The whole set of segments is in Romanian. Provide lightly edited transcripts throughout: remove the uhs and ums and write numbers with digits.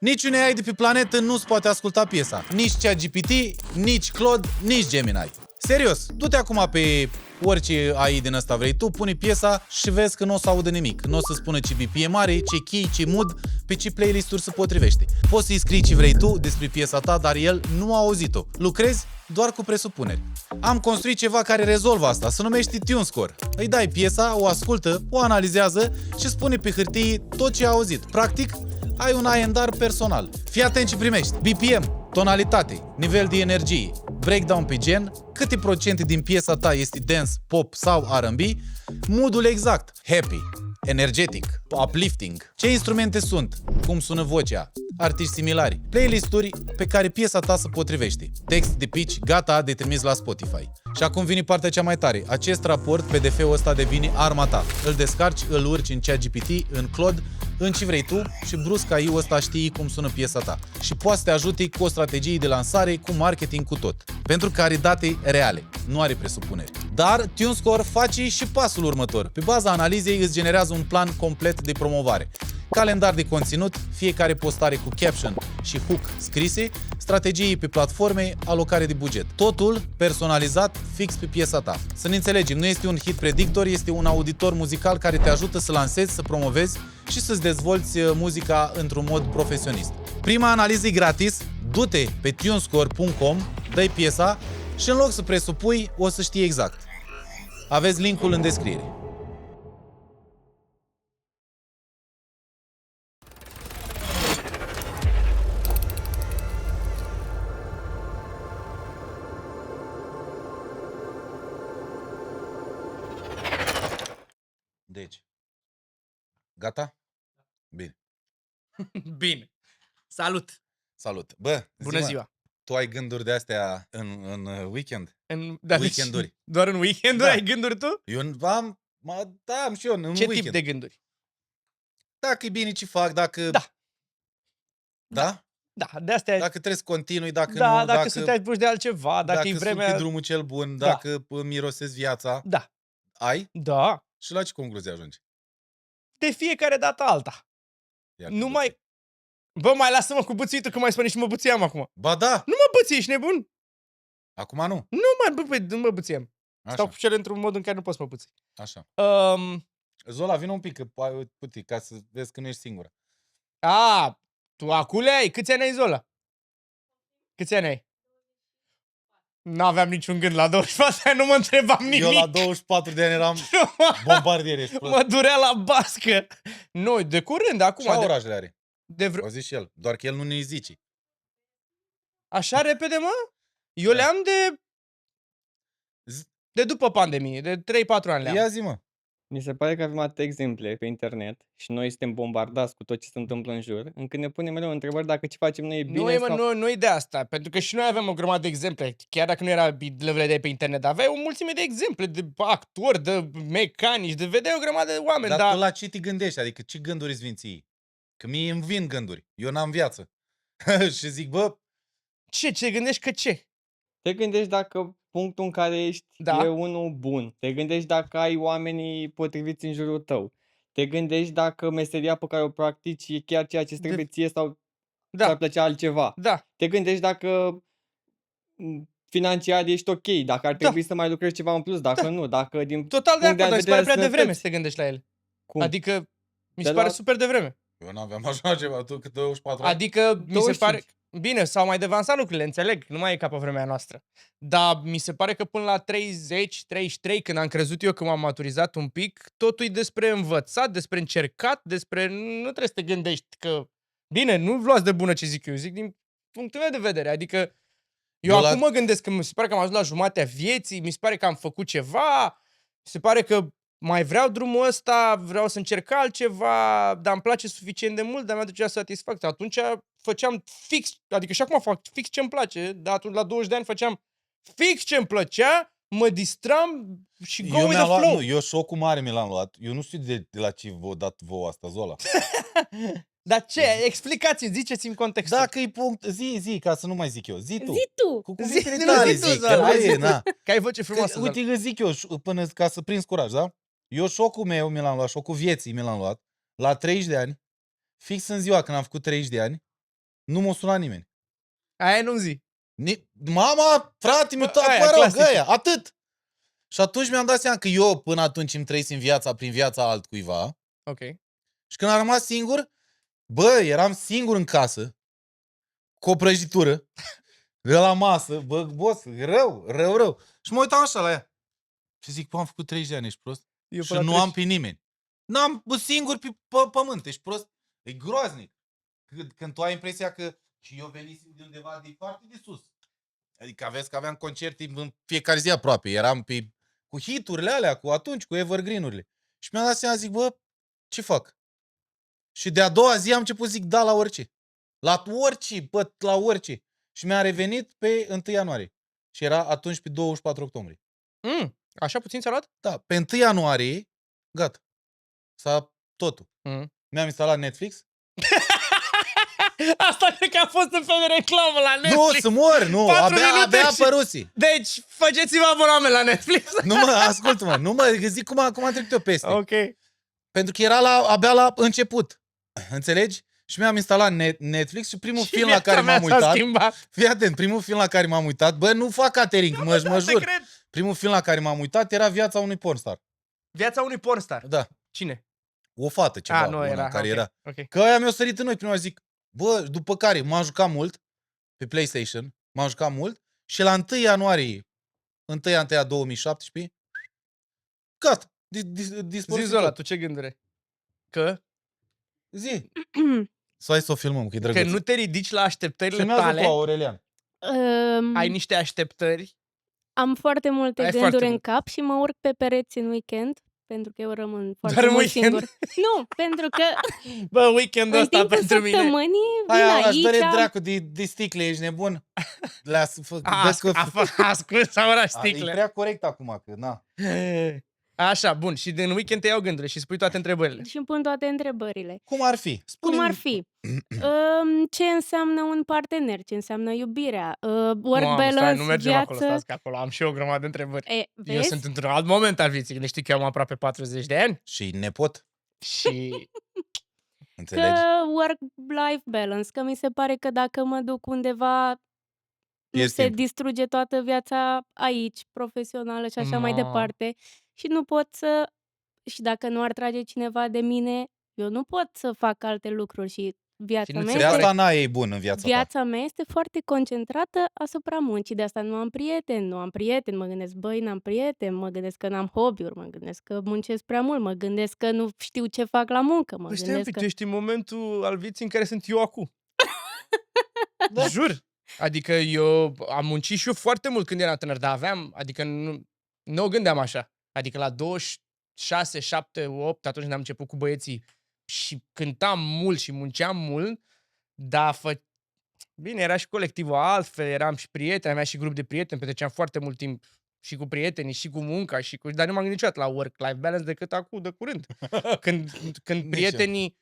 Niciun AI de pe planetă nu-ți poate asculta piesa. Nici ChatGPT, nici Claude, nici Gemini. Serios, du-te acum pe orice AI din ăsta vrei tu, pune piesa și vezi că nu o să audă nimic. Nu o să spună ce BPM are, ce key, ce mood, pe ce playlist-uri se potrivește. Poți să-i scrii ce vrei tu despre piesa ta, dar el nu a auzit-o. Lucrezi doar cu presupuneri. Am construit ceva care rezolvă asta, se numește TuneScore. Îi dai piesa, o ascultă, o analizează și spune pe hârtie tot ce a auzit. Practic, ai un A&R personal. Fii atent ce primești. BPM, tonalitate, nivel de energie, breakdown pe gen, câte procente din piesa ta este dance, pop sau R&B, moodul exact, happy, energetic, uplifting, ce instrumente sunt, cum sună vocea, artiști similari, playlist-uri pe care piesa ta se potrivește, text de pitch gata de trimis la Spotify. Și acum vine partea cea mai tare. Acest raport, PDF-ul ăsta devine arma ta. Îl descarci, îl urci în ChatGPT, în Claude, în ce vrei tu și brusc AI-ul ăsta știi cum sună piesa ta. Și poate să te ajute cu o strategie de lansare, cu marketing, cu tot. Pentru că are date reale, nu are presupuneri. Dar TuneScore face și pasul următor. Pe baza analizei îți generează un plan complet de promovare. Calendar de conținut, fiecare postare cu caption și hook scrise, strategii pe platforme, alocare de buget. Totul personalizat fix pe piesa ta. Să ne înțelegem, nu este un hit predictor, este un auditor muzical care te ajută să lansezi, să promovezi și să-ți dezvolți muzica într-un mod profesionist. Prima analiză e gratis, du-te pe tunescore.com, dă-i piesa și în loc să presupui, o să știi exact. Aveți linkul în descriere. Deci, gata? Bine. Bine. Salut. Salut. Bă, Bună zi-mă, ziua. tu ai gânduri de astea în weekend? Da, Weekenduri. Deci, doar în weekenduri Da. ai gânduri tu? Eu am și eu în Ce weekend. tip de gânduri? Dacă e bine ce fac, dacă... Da. Da? Da, de astea... Dacă trebuie să continui, dacă da, nu, dacă să te apuci de altceva, dacă e sunt vremea... pe drumul cel bun, Da. dacă mirosezi viața. Da. Ai? Da. Și la ce concluzie ajungi? De fiecare dată alta. Iar Nu cu mai... buții. Bă, mai lasă-mă cu buțitul, că mai spune și mă buțiam acum. Ba da! Nu mă buții, ești nebun? Acum nu. Nu mă buțiam. Stau Așa, cu cele într-un mod în care nu poți să mă buții. așa. Um, Zola, vină un pic, că puti, ca să vezi că nu ești singură. tu acule ai? Câți ani ai, Zola? Câți ani ai? N-aveam niciun gând la 24 ani, nu mă întrebam nimic. Eu la 24 de ani eram bombardier. ești prost. Mă durea la bască. Nu, de curând, acum. Ce orajele are? De vreo... O zis și el, doar că el nu ne zice. Așa repede, mă? Eu le-am de după pandemie, de 3-4 ani le-am. Ia zi, mă. Mi se pare că avem atâtea exemple pe internet și noi suntem bombardați cu tot ce se întâmplă în jur, încât ne punem mereu întrebări dacă ce facem noi e bine sau... Nu e de asta, pentru că și noi avem o grămadă de exemple. Chiar dacă nu era le vedeai pe internet, aveai o mulțime de exemple de actori, de mecanici, de vedeai o grămadă de oameni. Dar tu la ce te gândești? Adică ce gânduri îți vin ție? Că mie îmi vin gânduri. Eu n-am viață. Și zic, bă, Ce gândești că ce? Te gândești dacă punctul în care ești Da. e unul bun. Te gândești dacă ai oamenii potriviți în jurul tău. Te gândești dacă meseria pe care o practici e chiar ceea ce îți trebuie ție sau ți-ar Da, plăcea altceva. da. Te gândești dacă financiar ești ok, dacă ar trebui să mai lucrezi ceva în plus, dacă nu, dacă din Total de punct acord, dar mi se pare prea vedere al devreme să sănătății. te gândești la ele. Cum? Adică mi De se pare la- super devreme. eu n-aveam așa ceva, tu cât 24 ani. Adică mi se 25. pare... Bine, s-au mai devansat lucrurile, înțeleg, nu mai e ca pe vremea noastră. Dar mi se pare că până la 30, 33, când am crezut eu că m-am maturizat un pic, totul e despre învățat, despre încercat, despre... Nu trebuie să te gândești că... Bine, nu luați de bună ce zic eu, zic din punctul meu de vedere. Adică eu Eu acum mă gândesc că mi se pare că am ajuns la jumatea vieții, mi se pare că am făcut ceva, mi se pare că mai vreau drumul ăsta, vreau să încerc altceva, dar îmi place suficient de mult, dar mi-aducea satisfacție. Atunci făceam fix, adică și acum fac fix ce-mi place, dar atunci la 20 de ani făceam fix ce-mi plăcea, mă distram și go Eu with mi-am the luat, flow. nu, eu șocul mare mi l-am luat. Eu nu știu de la ce v-a dat vouă asta, Zola. Dar ce? Explicați-mi, ziceți-mi contextul. Dacă e punct, zi, ca să nu mai zic eu. Zi tu. Zi tu! Cu Zi, cuvintele nu, tale zi tu, zic, că Zola, nu zi e, tu. na. Că ai voce frumoasă. Că, uite, îți zic eu, până ca să prinzi curaj, da? Eu șocul meu mi l-am luat, șocul vieții mi l-am luat la 30 de ani, fix în ziua când am făcut 30 de ani, Nu m-a sunat nimeni. Aia nu-mi zi. Mama, frate, mi-a dat, Aia, mă rog, clasică. aia, atât. Și atunci mi-am dat seama că eu până atunci îmi trăisem viața prin viața altcuiva. Ok. Și când am rămas singur, eram singur în casă, cu o prăjitură, de la masă, boss, rău. Și mă uitam așa la ea. Și zic, am făcut 30 de ani, ești prost? Eu Și nu am pe nimeni. N-am singur pe pământ, ești prost? E groaznic. Când tu ai impresia că și eu venisem de undeva de foarte de sus. Adică aveți că aveam concerte în fiecare zi aproape. Eram cu hiturile alea, cu evergreen-urile. Și mi-am dat seama, zic, ce fac? Și de a doua zi am început zic da la orice. La orice. Și mi-a revenit pe 1 ianuarie. Și era atunci pe 24 octombrie. Așa puțin ți-a luat? Da, pe 1 ianuarie, gata. S-a totul. Mi-am instalat Netflix. Asta cred că a fost un fel de reclamă la Netflix. Nu, să mor, nu, 4 abia minute și- apărusi. Deci, faceți-vă abonament la Netflix. Nu mă, ascultă-mă, nu mă, zic cum am trecut eu peste. Ok. Pentru că era abia la început. Înțelegi? Și mi-am instalat Netflix și primul film la care m-am uitat. Fii atent, primul film la care m-am uitat, nu fac catering, mă jur. Primul film la care m-am uitat era Viața unui pornstar. Viața unui pornstar. Da. Cine? O fată ceva. Nu era. Care okay. era. Okay. Că aia mi-au sărit în noi prima zic, după care m-am jucat mult pe PlayStation, și la 1 ianuarie, 1 2017, gata, dispărut. Zi ăla, tu ce gânduri? Că? Zi. Să o filmăm, că e drăguț. Că nu te ridici la așteptările Filmează tale. tu, Aurelian. Ai niște așteptări. Am foarte multe gânduri în cap și mă urc pe pereți în weekend, pentru că eu rămân foarte mult singur. Nu, pentru că weekendul în ăsta timpul pentru mine. săptămânii vin aici. Dă-le dracu de sticle, ești nebun? Ascult sau ora E sticle. prea corect acum, că na. Așa, bun. Și din weekend te iau gândurile și spui toate întrebările. Și îmi pun toate întrebările. Cum ar fi? Cum ar fi? Ce înseamnă un partener? Ce înseamnă iubirea? Work balance, nu mergem viață... acolo, stați că acolo am și eu o grămadă de întrebări. Vezi? Eu sunt într-un alt moment al vieții, când știi că eu am aproape 40 de ani. Și nepot. Și... Înțelegi? Că work-life balance, că mi se pare că dacă mă duc undeva nu se distruge toată viața aici, profesională și așa mai departe. Și nu pot să... Și dacă nu ar trage cineva de mine, eu nu pot să fac alte lucruri și viața mea De asta n-ai ei bun în viața mea este foarte concentrată asupra muncii. De asta nu am prieteni, mă gândesc, n-am prieteni, mă gândesc că n-am hobby-uri, mă gândesc că muncesc prea mult, mă gândesc că nu știu ce fac la muncă, mă gândesc că... tu ești în momentul al vieții în care sunt eu acum. Da. Jur! Adică eu am muncit și eu foarte mult când eram tânăr, dar adică nu o gândeam așa. Adică la 26, 7, 8, atunci când am început cu băieții și cântam mult și munceam mult, dar bine, era și colectivul altfel, eram și prieteni, aveam și grup de prieteni, petreceam foarte mult timp și cu prietenii, și cu munca, dar nu m-am gândit niciodată la work-life balance decât acum, de curând. Când prietenii...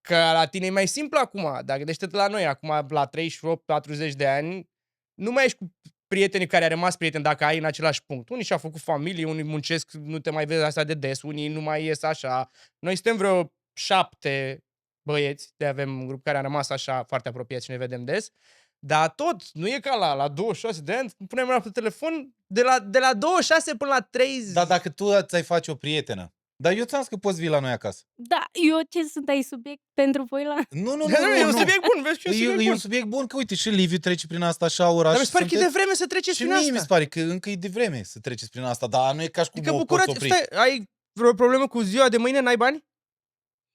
Că la tine e mai simplu acum, dar gândește-te la noi, acum la 38-40 de ani, nu mai ești cu prietenii care au rămas prieteni dacă ai în același punct. Unii și-au făcut familie, unii muncesc, nu te mai vezi asta de des, unii nu mai ies așa. Noi suntem vreo 7 băieți, avem un grup care a rămas așa foarte apropiați și ne vedem des, dar tot, nu e ca la 26 de ani, punem mâna pe telefon, de la 26 până la 30. Dar dacă tu ți-ai face o prietenă, dar eu ți-am zis că poți vii la noi acasă. Da, eu ce sunt ai subiect pentru voi la... Nu, e un subiect bun, vezi că e un subiect bun. E un subiect bun, că uite, și Liviu trece prin asta așa ora. Dar mi se pare că e de vreme să treceți prin asta. Și mie mi se pare că încă e de vreme să treceți prin asta, dar nu e ca și cum o poți opri. Stai, ai vreo problemă cu ziua de mâine, n-ai bani?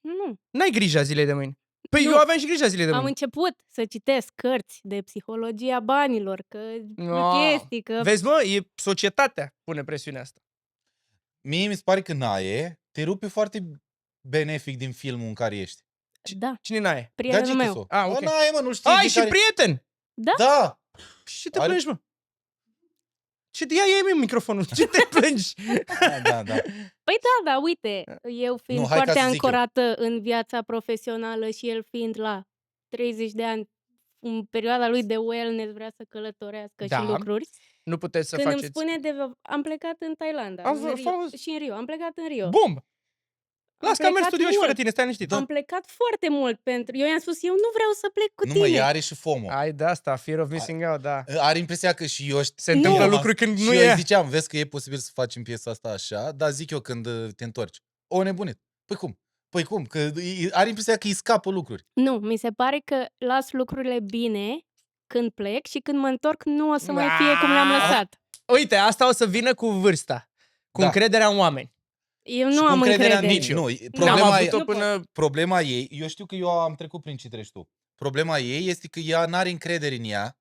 Nu. N-ai grija zilei de mâine. Păi eu aveam și grija zilei de mâine. Am început să citesc cărți de psihologia banilor, că chestii, că... Vezi, mă, e societatea pune presiunea asta. Mie mi se pare că Nae te rupe foarte benefic din filmul în care ești. Da. Cine Nae? Prietenul meu. Ok. Nae, mă, nu știi. Ai și prieten? Da? Da. Și te plângi, mă? Ia microfonul. Ce te plângi? Da. Păi da, uite, eu fiind foarte ancorată în viața profesională și el fiind la 30 de ani, în perioada lui de wellness, vrea să călătorească și lucruri. Nu puteți să Când faceți... îmi spune am plecat în Thailanda și în Rio, am plecat în Rio. Bum! Las că am mers plecat studio și fără mult. tine, stai liniștit. Am plecat foarte mult pentru... Eu i-am spus, eu nu vreau să plec cu Nu tine. mă, ea are și FOMO. Ai de asta, fear of missing out, da. Are impresia că și eu Se întâmplă eu lucruri când și nu eu e. îi ziceam, vezi că e posibil să facem piesa asta așa, dar zic eu când te întorci. O nebunit. Păi cum? Păi cum? Că are impresia că îi scapă lucruri. Nu, mi se pare că las lucrurile bine când plec și când mă întorc nu o să mai fie cum le-am lăsat. Uite, asta o să vină cu vârsta. Cu Da. încrederea în oameni. Eu Și nu cu am încrederea în încredere. mine. Nu, N-am problema, avut-o Nu pot. problema ei, eu știu că eu am trecut prin ce treci tu. Problema ei este că ea n-are încredere în ea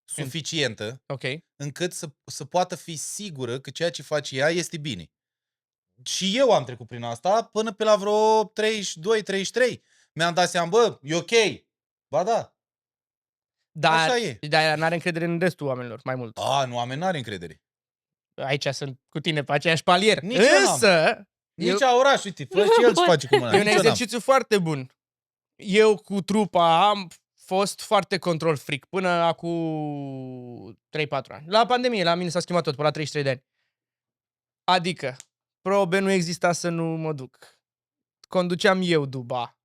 suficientă Ok. încât să poată fi sigură că ceea ce face ea este bine. Și eu am trecut prin asta până pe la vreo 32-33. Mi-am dat seama, bă, e ok. Ba da. Dar, Așa e. dar n-are încredere în restul oamenilor, mai mult. Nu, oameni n-are încredere. Aici sunt cu tine pe aceeași palier. Nici eu n-am. Însă, Nici oraș, uite, fă și el ce face cu mâna. e un Nici eu n-am. exercițiu foarte bun. Eu cu trupa am fost foarte control freak până acum 3-4 ani. La pandemie, la mine s-a schimbat tot, până la 33 de ani. Adică, probe nu exista să nu mă duc. Conduceam eu duba.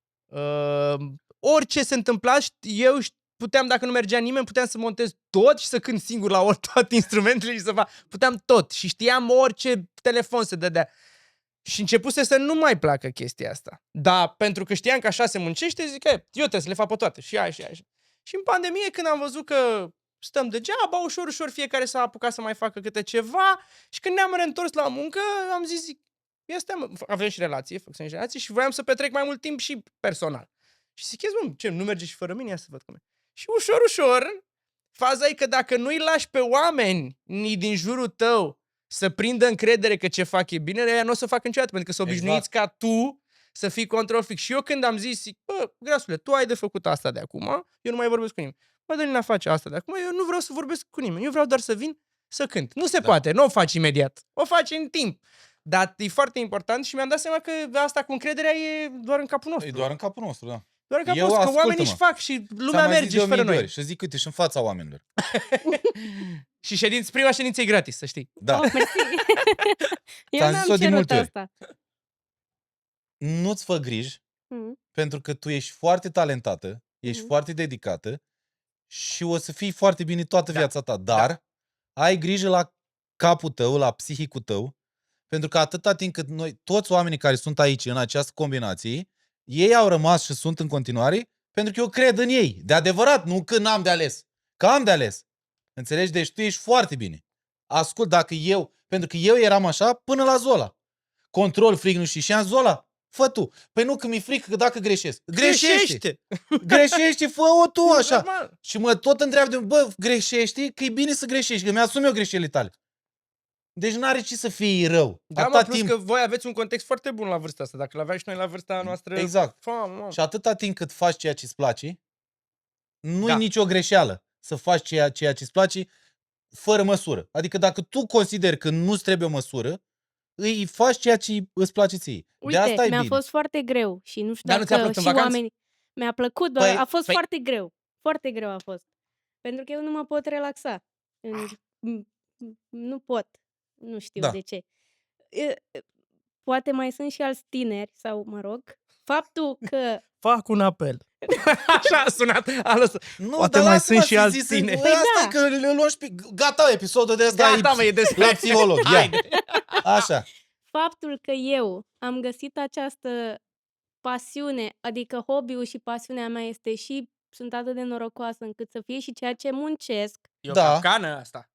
Orice se întâmpla, eu puteam, dacă nu mergea nimeni, puteam să montez tot și să cânt singur la toate instrumentele și să fac. Puteam tot și știam orice telefon se dădea. Și începuse să nu mai placă chestia asta. Dar pentru că știam că așa se muncește, zic că eu trebuie să le fac pe toate. Și aia. Și în pandemie, când am văzut că stăm degeaba, ușor fiecare s-a apucat să mai facă câte ceva și când ne-am reîntors la muncă, am zis, avem și relație, făcusem și relație și voiam să petrec mai mult timp și personal. Și zic, ce, nu merge și fără mine? Ia să văd cum e. Și ușor, faza e că dacă nu-i lași pe oameni din jurul tău să prindă încredere că ce fac e bine, ea nu o să facă niciodată, pentru că sunt obișnuiți ca tu să fii control fix. Și eu când am zis, zic, bă, grasule, tu ai de făcut asta de acum, eu nu mai vorbesc cu nimeni. Mă, Dălina face asta de acum, eu nu vreau să vorbesc cu nimeni, eu vreau doar să vin să cânt. Nu se poate, nu o faci imediat, o faci în timp. Dar e foarte important și mi-am dat seama că asta cu încrederea e doar în capul nostru. E doar în capul nostru, da. Doar în capul nostru, că oamenii își fac și lumea merge și fără noi. Și zic, uite, și în fața oamenilor. Și prima ședință e gratis, să știi. Da. Oh, mersi. Eu Ți-am n-am zis-o de cerut multe ori. asta. Nu-ți fă griji, Mm. pentru că tu ești foarte talentată, ești foarte dedicată și o să fii foarte bine toată viața ta. Dar ai grijă la capul tău, la psihicul tău, pentru că atâta timp cât noi, toți oamenii care sunt aici în această combinație, ei au rămas și sunt în continuare, pentru că eu cred în ei. De adevărat, nu că n-am de ales. Că am de ales. Înțelegi? Deci tu ești foarte bine. Ascult, pentru că eu eram așa până la Zola. Control, fric, nu știu, și am Zola, fă tu. Păi nu, că mi-e frică că dacă greșesc. Greșește, fă-o tu așa. Normal. Și mă tot întreabă de bă, greșești, că e bine să greșești, că mi-asum eu greșelile tale. Deci n-are ce să fie rău. Da, mă, plus că voi aveți un context foarte bun la vârsta asta. Dacă l-aveai și noi la vârsta noastră... Exact. Și atâta timp cât faci ceea ce îți place, nu-i nicio greșeală să faci ceea ce îți place fără măsură. Adică dacă tu consideri că nu-ți trebuie o măsură, îi faci ceea ce îți place ție. Uite, de asta mi-a fost foarte greu și nu știu Dar nu ți-a dacă plăcut și în vacanță? oamenii... Mi-a plăcut, doar a fost foarte greu. Foarte greu a fost. Pentru că eu nu mă pot relaxa. Nu pot. Nu știu de ce. Poate mai sunt și alți tineri, sau mă rog, faptul că... Fac un apel. Așa a sunat. Nu, poate mai sunt și alți tineri. Păi asta e că le luăm și pe... Gata, episodul de ăsta e despre la psiholog. Așa. Faptul că eu am găsit această pasiune, adică hobby-ul și pasiunea mea este și sunt atât de norocoasă încât să fie și ceea ce muncesc. E o capcană asta.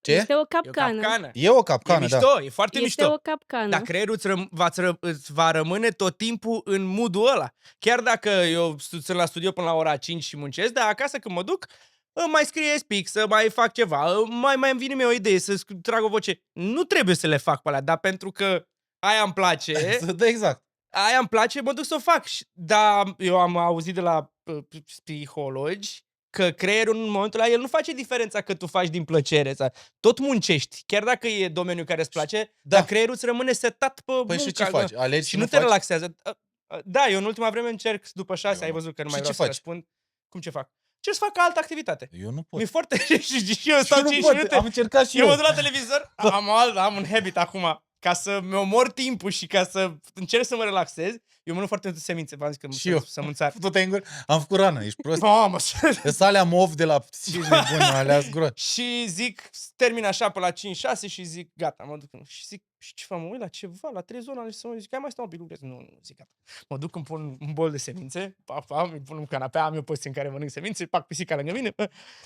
Ce? Este o capcană. E o capcană, e mișto, e foarte mișto. Este o capcană. Dar creierul îți va rămâne tot timpul în mood-ul ăla. Chiar dacă eu sunt la studio până la ora 5 și muncesc, dar acasă când mă duc, mai scrie speak, să mai fac ceva, mai îmi vine mie o idee, să trag o voce. Nu trebuie să le fac pe alea, dar pentru că aia îmi place... Exact. Aia îmi place, mă duc să o fac. Dar eu am auzit de la psihologi că creierul în momentul ăla, el nu face diferența că tu faci din plăcere. Tot muncești, chiar dacă e domeniul care îți place, dar creierul îți rămâne setat pe muncă. Și ce faci? Alegi și nu te relaxează. Da, eu în ultima vreme încerc după 6, ai văzut că nu mai vreau să răspund. Cum ce fac? Ce să fac altă activitate? Eu nu pot. Mi-e foarte... și eu stau 5 minute. Am încercat și eu. Eu mă duc la televizor, am un habit acum. ca să mi omor timpul și ca să încerc să mă relaxez, eu mănânc foarte multe semințe, v-am zis că Și eu. sămânțar. Tot am făcut rană, ești prost. Mamă, Îs alea mov de la psici de bune, alea zgură. și zic, termin așa pe la 5-6 și zic, gata, mă duc. Și zic, și ce fac, mă uit la ceva, la 3 zone, și să mă zic, hai mai stau un pic, lucrez. Nu, zic, gata. Mă duc, îmi pun un bol de semințe, îmi pun în canapea, am eu poziție în care mănânc semințe, fac pisica lângă mine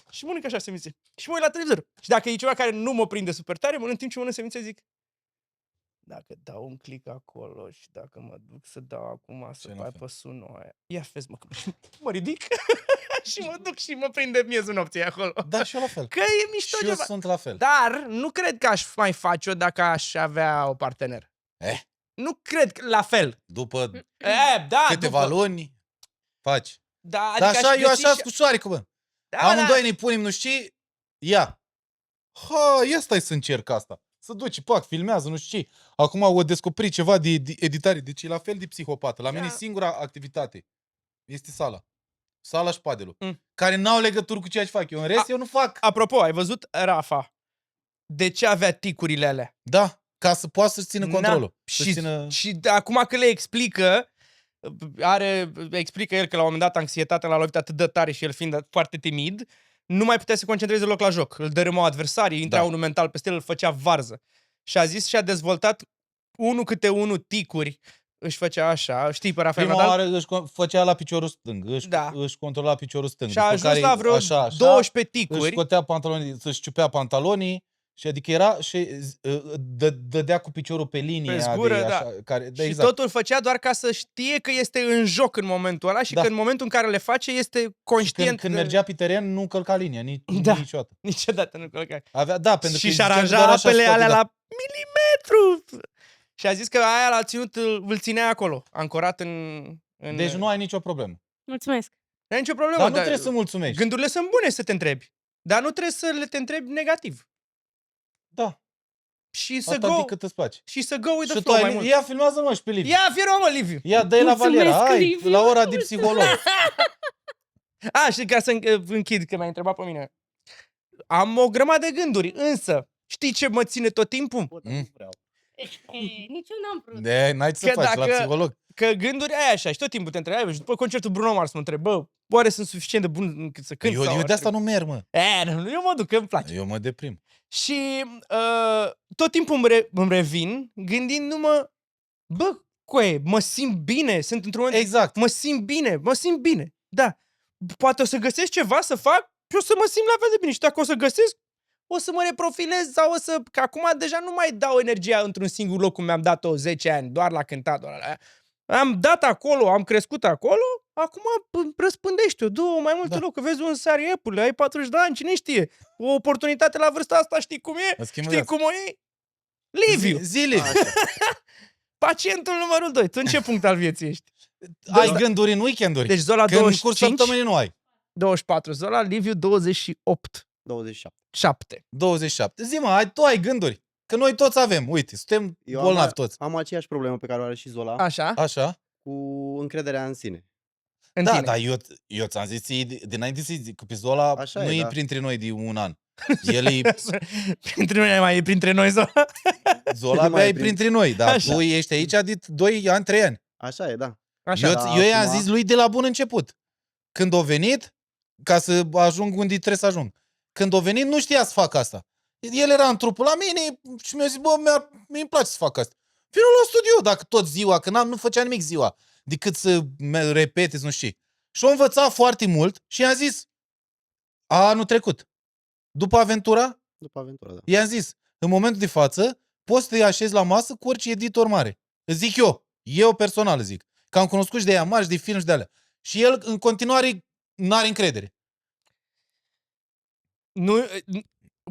și mănânc așa semințe. Și mă uit la televizor. Și dacă e ceva care nu mă prinde super tare, în timp ce mănânc semințe, zic, dacă dau un click acolo și dacă mă duc să dau acum să mai pe sunul aia. Ia vezi, mă ridic și mă duc și mă prinde miezul nopții acolo. Da, și eu la fel. Că e mișto Și eu ceva. sunt la fel. Dar nu cred că aș mai face-o dacă aș avea o partener. Nu cred că la fel. După Da, câteva luni faci. Da, Dar adică așa, aș eu găsi așa și- cu soarică, bă. Da, Amândoi ne punem, nu știi, ia. Ia stai să încerc asta. Să duci, pac, filmează, nu știu ce. Acum o descoperi ceva de editare. Deci e la fel de psihopată. La mine singura activitate este sala. Sala și padelul. Care n-au legătură cu ceea ce fac eu. În rest, eu nu fac. Apropo, ai văzut Rafa? De ce avea ticurile alea? Da, ca să poată să-și țină controlul. Și acum că le explică, explică el că la un moment dat anxietatea l-a lovit atât de tare și el fiind foarte timid, nu mai putea să se concentreze deloc la joc. Îl dărâmau adversarii, intra unul mental peste el, îl făcea varză. Și a zis și a dezvoltat unul câte unul ticuri, își făcea așa, știi pe Rafael Prima Nadal? oară își făcea la piciorul stâng, își controla piciorul stâng. Și a ajuns la vreo 12 ticuri. Își scotea pantalonii, să-și ciupea pantalonii. Și adică era și dădea cu piciorul pe linie. Pe zgură, așa, și exact. totul făcea doar ca să știe că este în joc în momentul ăla și că în momentul în care le face este conștient. Când mergea pe teren, nu călca linia, niciodată. Niciodată nu călca. Pentru și că și aranja apele alea la milimetru. Și a zis că aia l-a ținut, îl ținea acolo, ancorat în... Deci nu ai nicio problemă. Mulțumesc. Nu ai nicio problemă. Dar nu trebuie să mulțumești. Gândurile sunt bune să te întrebi. Dar nu trebuie să te întrebi negativ. Da. Și să Atât cât îți place. Și să go with the și flow mai mult. Ia, filmează-mă și pe Liviu. Ia, fii mă, Liviu. Ia, dă-i la Valera. Hai, la ora de psiholog. Și ca să închid, că m-ai întrebat pe mine. Am o grămadă de gânduri, însă știi ce mă ține tot timpul? Nici eu n-am vrut. N-ai ce să faci la psiholog. Că gânduri aia așa și tot timpul te întrebi. Și după concertul Bruno Mars mă întreb, oare sunt suficient de bun încât să cânt? Eu de asta nu merg, mă. Eu mă duc, că îmi place. Eu mă deprim. Și tot timpul îmi revin gândindu-mă, mă simt bine, sunt într-un moment... Exact. Mă simt bine, da. Poate o să găsesc ceva să fac și o să mă simt la fel de bine. Și dacă o să găsesc, o să mă reprofilez sau o să... Că acum deja nu mai dau energia într-un singur loc cum mi-am dat-o 10 ani, doar la cântat, doar la... Am dat acolo, am crescut acolo, acum răspândește-o, du-o mai multe locuri, vezi un sari Apple, ai 40 de ani, cine știe? O oportunitate la vârsta asta, știi cum e? Știi cum o e? Liviu! Zile! Pacientul numărul 2. Tu în ce punct al vieții ești? Ai gânduri în weekenduri. Deci Zola 25. În curs săptămânii nu ai. 24. Zola, Liviu 28. 27. Zi-mă, tu ai gânduri. Că noi toți avem. Uite, suntem bolnavi toți. Am aceeași problemă pe care o are și Zola. Așa. Cu încrederea în sine. Da, dar eu ți-am zis dinainte să zic că pe Zola nu e printre noi de un an. El e... Printre noi mai e printre noi, Zola? Zola abia e printre noi, dar tu ești aici de 2 ani, 3 ani. Așa e, da. Eu i-am zis lui de la bun început. Când a venit, ca să ajung unde trebuie să ajung. Când a venit, nu știa să fac asta. El era în trupul la mine și mi-a zis, mi-mi place să fac asta. Vino la studio, dacă tot ziua, că nu făcea nimic ziua, decât să repete, nu știu. Și-a învățat foarte mult și i-am zis, anul trecut, după aventura, da. I-am zis, în momentul de față, poți să te așezi la masă cu orice editor mare. Îți zic eu personal zic, că am cunoscut și de ea mari și de film și de alea. Și el în continuare n-are încredere.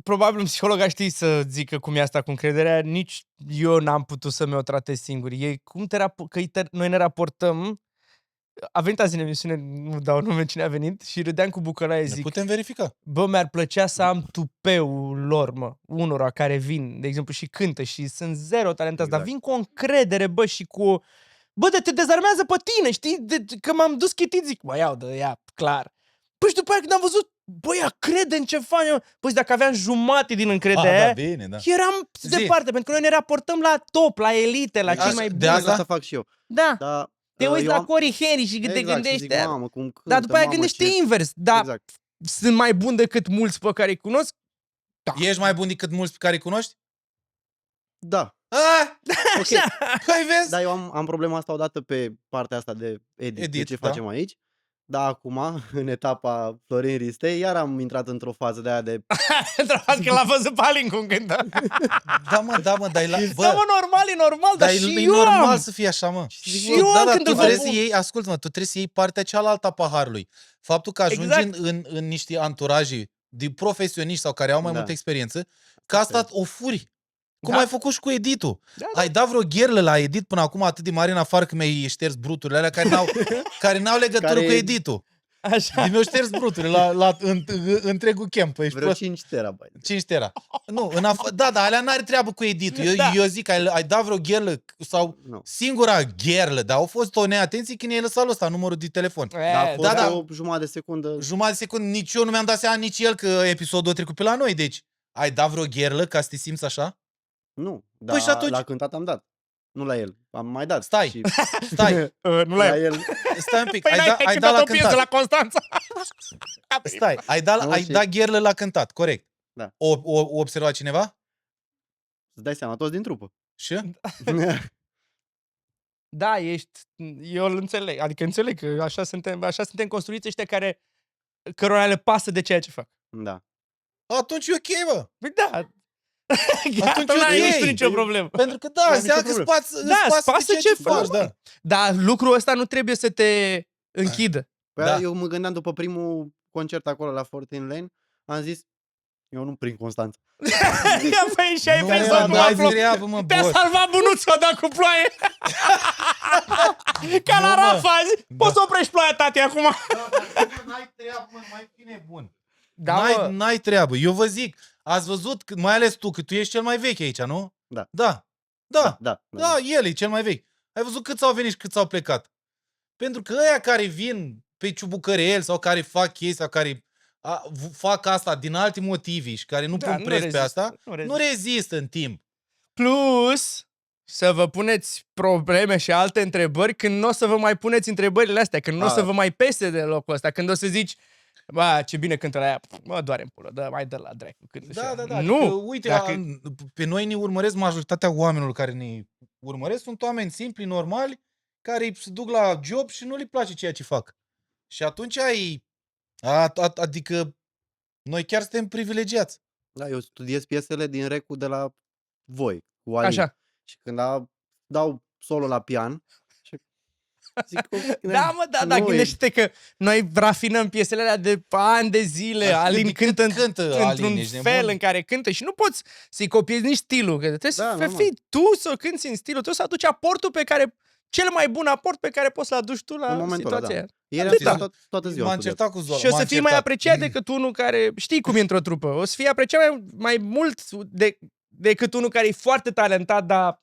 Probabil un psiholog ar ști să zică cum e asta cu încrederea, nici eu n-am putut să mi-o tratez singur. Noi ne raportăm. A venit azi în emisiune, nu dau nume cine a venit, și râdeam cu bucălaie, zic... putem verifica. Mi-ar plăcea să am tupeul lor, unora care vin, de exemplu, și cântă și sunt zero talentați, dar vin cu o încredere, și cu... te dezarmează pe tine, știi? Că m-am dus chitit, zic, iau, clar. Păi și după aia când am văzut băi, ea crede în ce faci, mă. Păi dacă aveam jumate din Ah, încredere, da, bine, da. eram Zi. departe, pentru că noi ne raportăm la top, la elite, la cei Așa, mai de buni. asta- Asta fac și eu. Da, Dar te uiți eu la am- Corey Henry și te exact, și gândești, zic, mamă, cum cântă, dar după aia mamă, gândește ce... invers. Da, Exact. sunt mai bun decât mulți pe care îi cunosc? Da. Ești mai bun decât mulți pe care îi cunoști? Da. Ah, Ok. păi vezi? Dar eu am problema asta odată pe partea asta de edit, Edit, ce da. facem aici. Dar acum, în etapa Florin Ristei, iar am intrat într-o fază de aia de... Că l-a văzut Palin cum cântă. Da, mă, dar e la... Da, mă, normal, e normal, dar dar și e eu normal am. să fie așa, mă. Și eu am da, când tu îl trebuie văd. să iei, ascultă-mă, tu trebuie să iei partea cealaltă a paharului. Faptul că ajungi Exact. în niște anturaje de profesioniști sau care au mai Da. multă experiență, că asta o furi. Cum Da. ai făcut și cu editul. Da, Ai dat vreo gherlă la edit până acum atât de mare în afară că mi-ai șters bruturile alea care n-au legătură Care- cu editul. Așa. Mi-au șters bruturile în întregul camp. Ești Vreo 5 terabyte. 5 tera. Nu, da, dar alea n-are treabă cu editul. Da. Eu zic, ai dat vreo gherlă sau Nu. singura gherlă, dar au fost o neatenție când i-ai lăsat ăsta numărul de telefon. Dar a fost da. o jumătate de secundă. Jumătate de secundă, nici eu nu mi-am dat seama, nici el că episodul a trecut pe la noi, deci ai dat vreo gherlă ca să te simți așa? Nu, dar Păi și atunci- la cântat am dat. Nu la el. Am mai dat. Stai. Și Stai, Nu la el. stai un pic, Păi ai n-ai dat cântat la o piesă cântat. la Constanța. Stai, ai Nu, și- dat gherlă la cântat, corect. Da. O observa cineva? Îți dai seama, toți din trupă. Și? Da, eu îl înțeleg. Adică înțeleg că așa suntem construiți ăștia cărora le pasă de ceea ce fac. Da. Atunci e ok, bă. Păi da. Gata, Atunci n-ai ok. nici nicio problemă. Pentru că da, N-am înseamnă nicio că problemă. îți pasă de ce faci, faci. da. Dar lucrul ăsta nu trebuie să te închidă. Păi Da. eu mă gândeam după primul concert acolo la 14 Lane, am zis, eu nu prind Constanța. Ia păi și ai Nu, vrut mă, să nu n-ai aflu. treabă, mă, Te-a boss. salvat bunuțul, a dat cu ploaie. Ca la Nu, mă. Rafa azi. Poți să oprești ploaia, tati, acum. N-ai treabă, mă, mai fi nebun. Da, N-ai treabă. Eu vă zic, ați văzut, mai ales tu, că tu ești cel mai vechi aici, nu? Da. Da. Da. El e cel mai vechi. Ai văzut câți au venit și câți au plecat. Pentru că ăia care vin pe ciubucărel sau care fac chestii sau care fac asta din alte motive și care nu Da, pun preț pe asta, nu nu rezistă în timp. Plus, să vă puneți probleme și alte întrebări când nu o să vă mai puneți întrebările astea, când nu o să vă mai pese de locul ăsta, când o să zici, bă, ce bine cântă la ea, mă, doare în pulă, dă, mai dă la dracu. Da. Nu, Adică, uite, dacă- pe noi ne urmăresc majoritatea oamenilor care ne urmăresc, sunt oameni simpli, normali, care se duc la job și nu le place ceea ce fac. Și atunci adică noi chiar suntem privilegiați. Da, eu studiez piesele din Recu de la voi, cu Alin. Așa. Și când dau solo la pian, și zic, Da, mă, da, nu, gândește-te că noi rafinăm piesele alea de ani de zile, Dar Alin de cât cântă, cântă Alin, într-un ești fel nebun? în care cântă și nu poți să-i copiezi nici stilul, că trebuie Da, să normal. fii tu să cânti în stilul tău, să aduci aportul pe care, cel mai bun aport pe care poți să-l aduci tu la În momentul ăla, situația da. aia. Ieri am Atâta. stat toată ziua. M-am am studiat. certat cu Zola. Și o să m-am fii mai certat. apreciat decât unul care știi cum e într-o trupă. O să fii apreciat mai mult decât unul care e foarte talentat, dar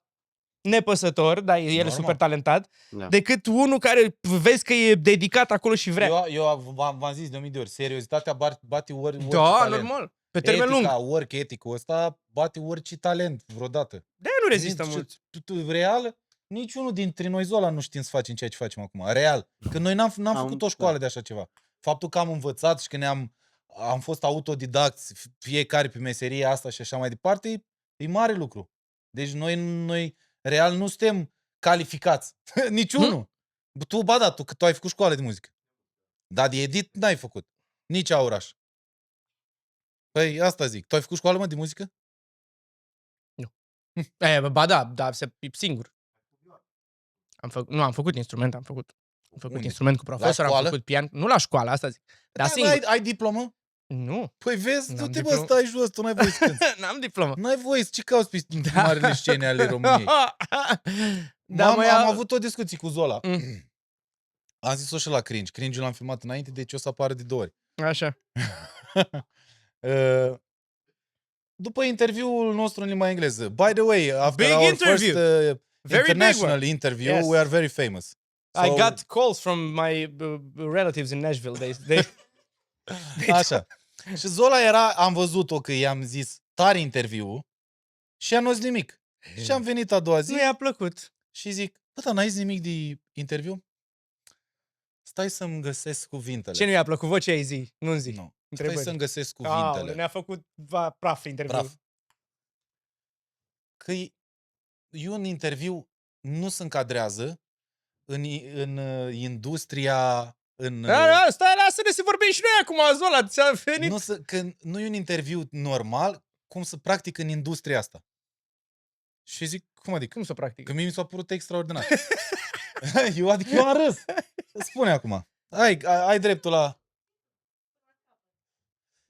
nepăsător, dar el e Normal. super talentat, Da. decât unul care vezi că e dedicat acolo și vrea. Eu v-am zis de 1000 de ori, seriozitatea bate orice Da, talent. normal. Pe termen lung. Work ethic-ul ăsta bate orice talent vreodată. De nu rezistă Nici- mult. Real, niciunul dintre noi Zola nu știm să facem ceea ce facem acum. Real. Că noi n-am făcut o școală de așa ceva. Faptul că am învățat și că am fost autodidacți, fiecare pe meseria asta și așa mai departe, e mare lucru. Deci noi real nu suntem calificați. Niciunul. Tu, ba da, tu ai făcut școală de muzică. Dar de edit n-ai făcut. Nici Auraș. Păi asta zic. Tu ai făcut școală, mă, de muzică? Ba da, singur. Nu, am făcut instrument, am făcut Unde? instrument cu profesor, am școală? făcut pian. Nu la școală, asta zic. Dar Da, singur. ai diplomă? Nu, Păi vezi, N-am du-te, bă, diplomă. stai jos, tu n-ai voie să cânti. n-am diplomă. N-ai voie să ce cauți pe marile scene ale României. Da, Am avut o discuție cu Zola. Mm. Am zis-o și la Cringe. Cringe-ul l-am filmat înainte, deci o să apară de 2 ori. Așa. După interviul nostru în limba engleză. By the way, after Big our interview. first Very big international one. interview, Yes. we are very famous. I So- got calls from my relatives in Nashville. They Așa. Și Zola era, am văzut-o că i-am zis tare interviu și ea nu zis nimic. Și am venit a doua zi Nu i-a plăcut. și zic, bă, dar n-ai zis nimic de interviu? Stai să-mi găsesc cuvintele. Ce nu i-a plăcut? Vocea ei zi, nu-mi zi. Nu. Stai Întrebări. să-mi găsesc Aoleu, cuvintele. ne-a făcut praf interviu. Praf. Că eu în interviu nu se încadrează în industria, în... Stai, lasă-ne să vorbim și noi acum, Zola, ți-a venit. Că nu e un interviu normal, cum să practic în industria asta. Și zic, cum adică? Cum să practic? Că mie mi s-a părut extraordinar. eu am râs. Spune acum. Ai dreptul la...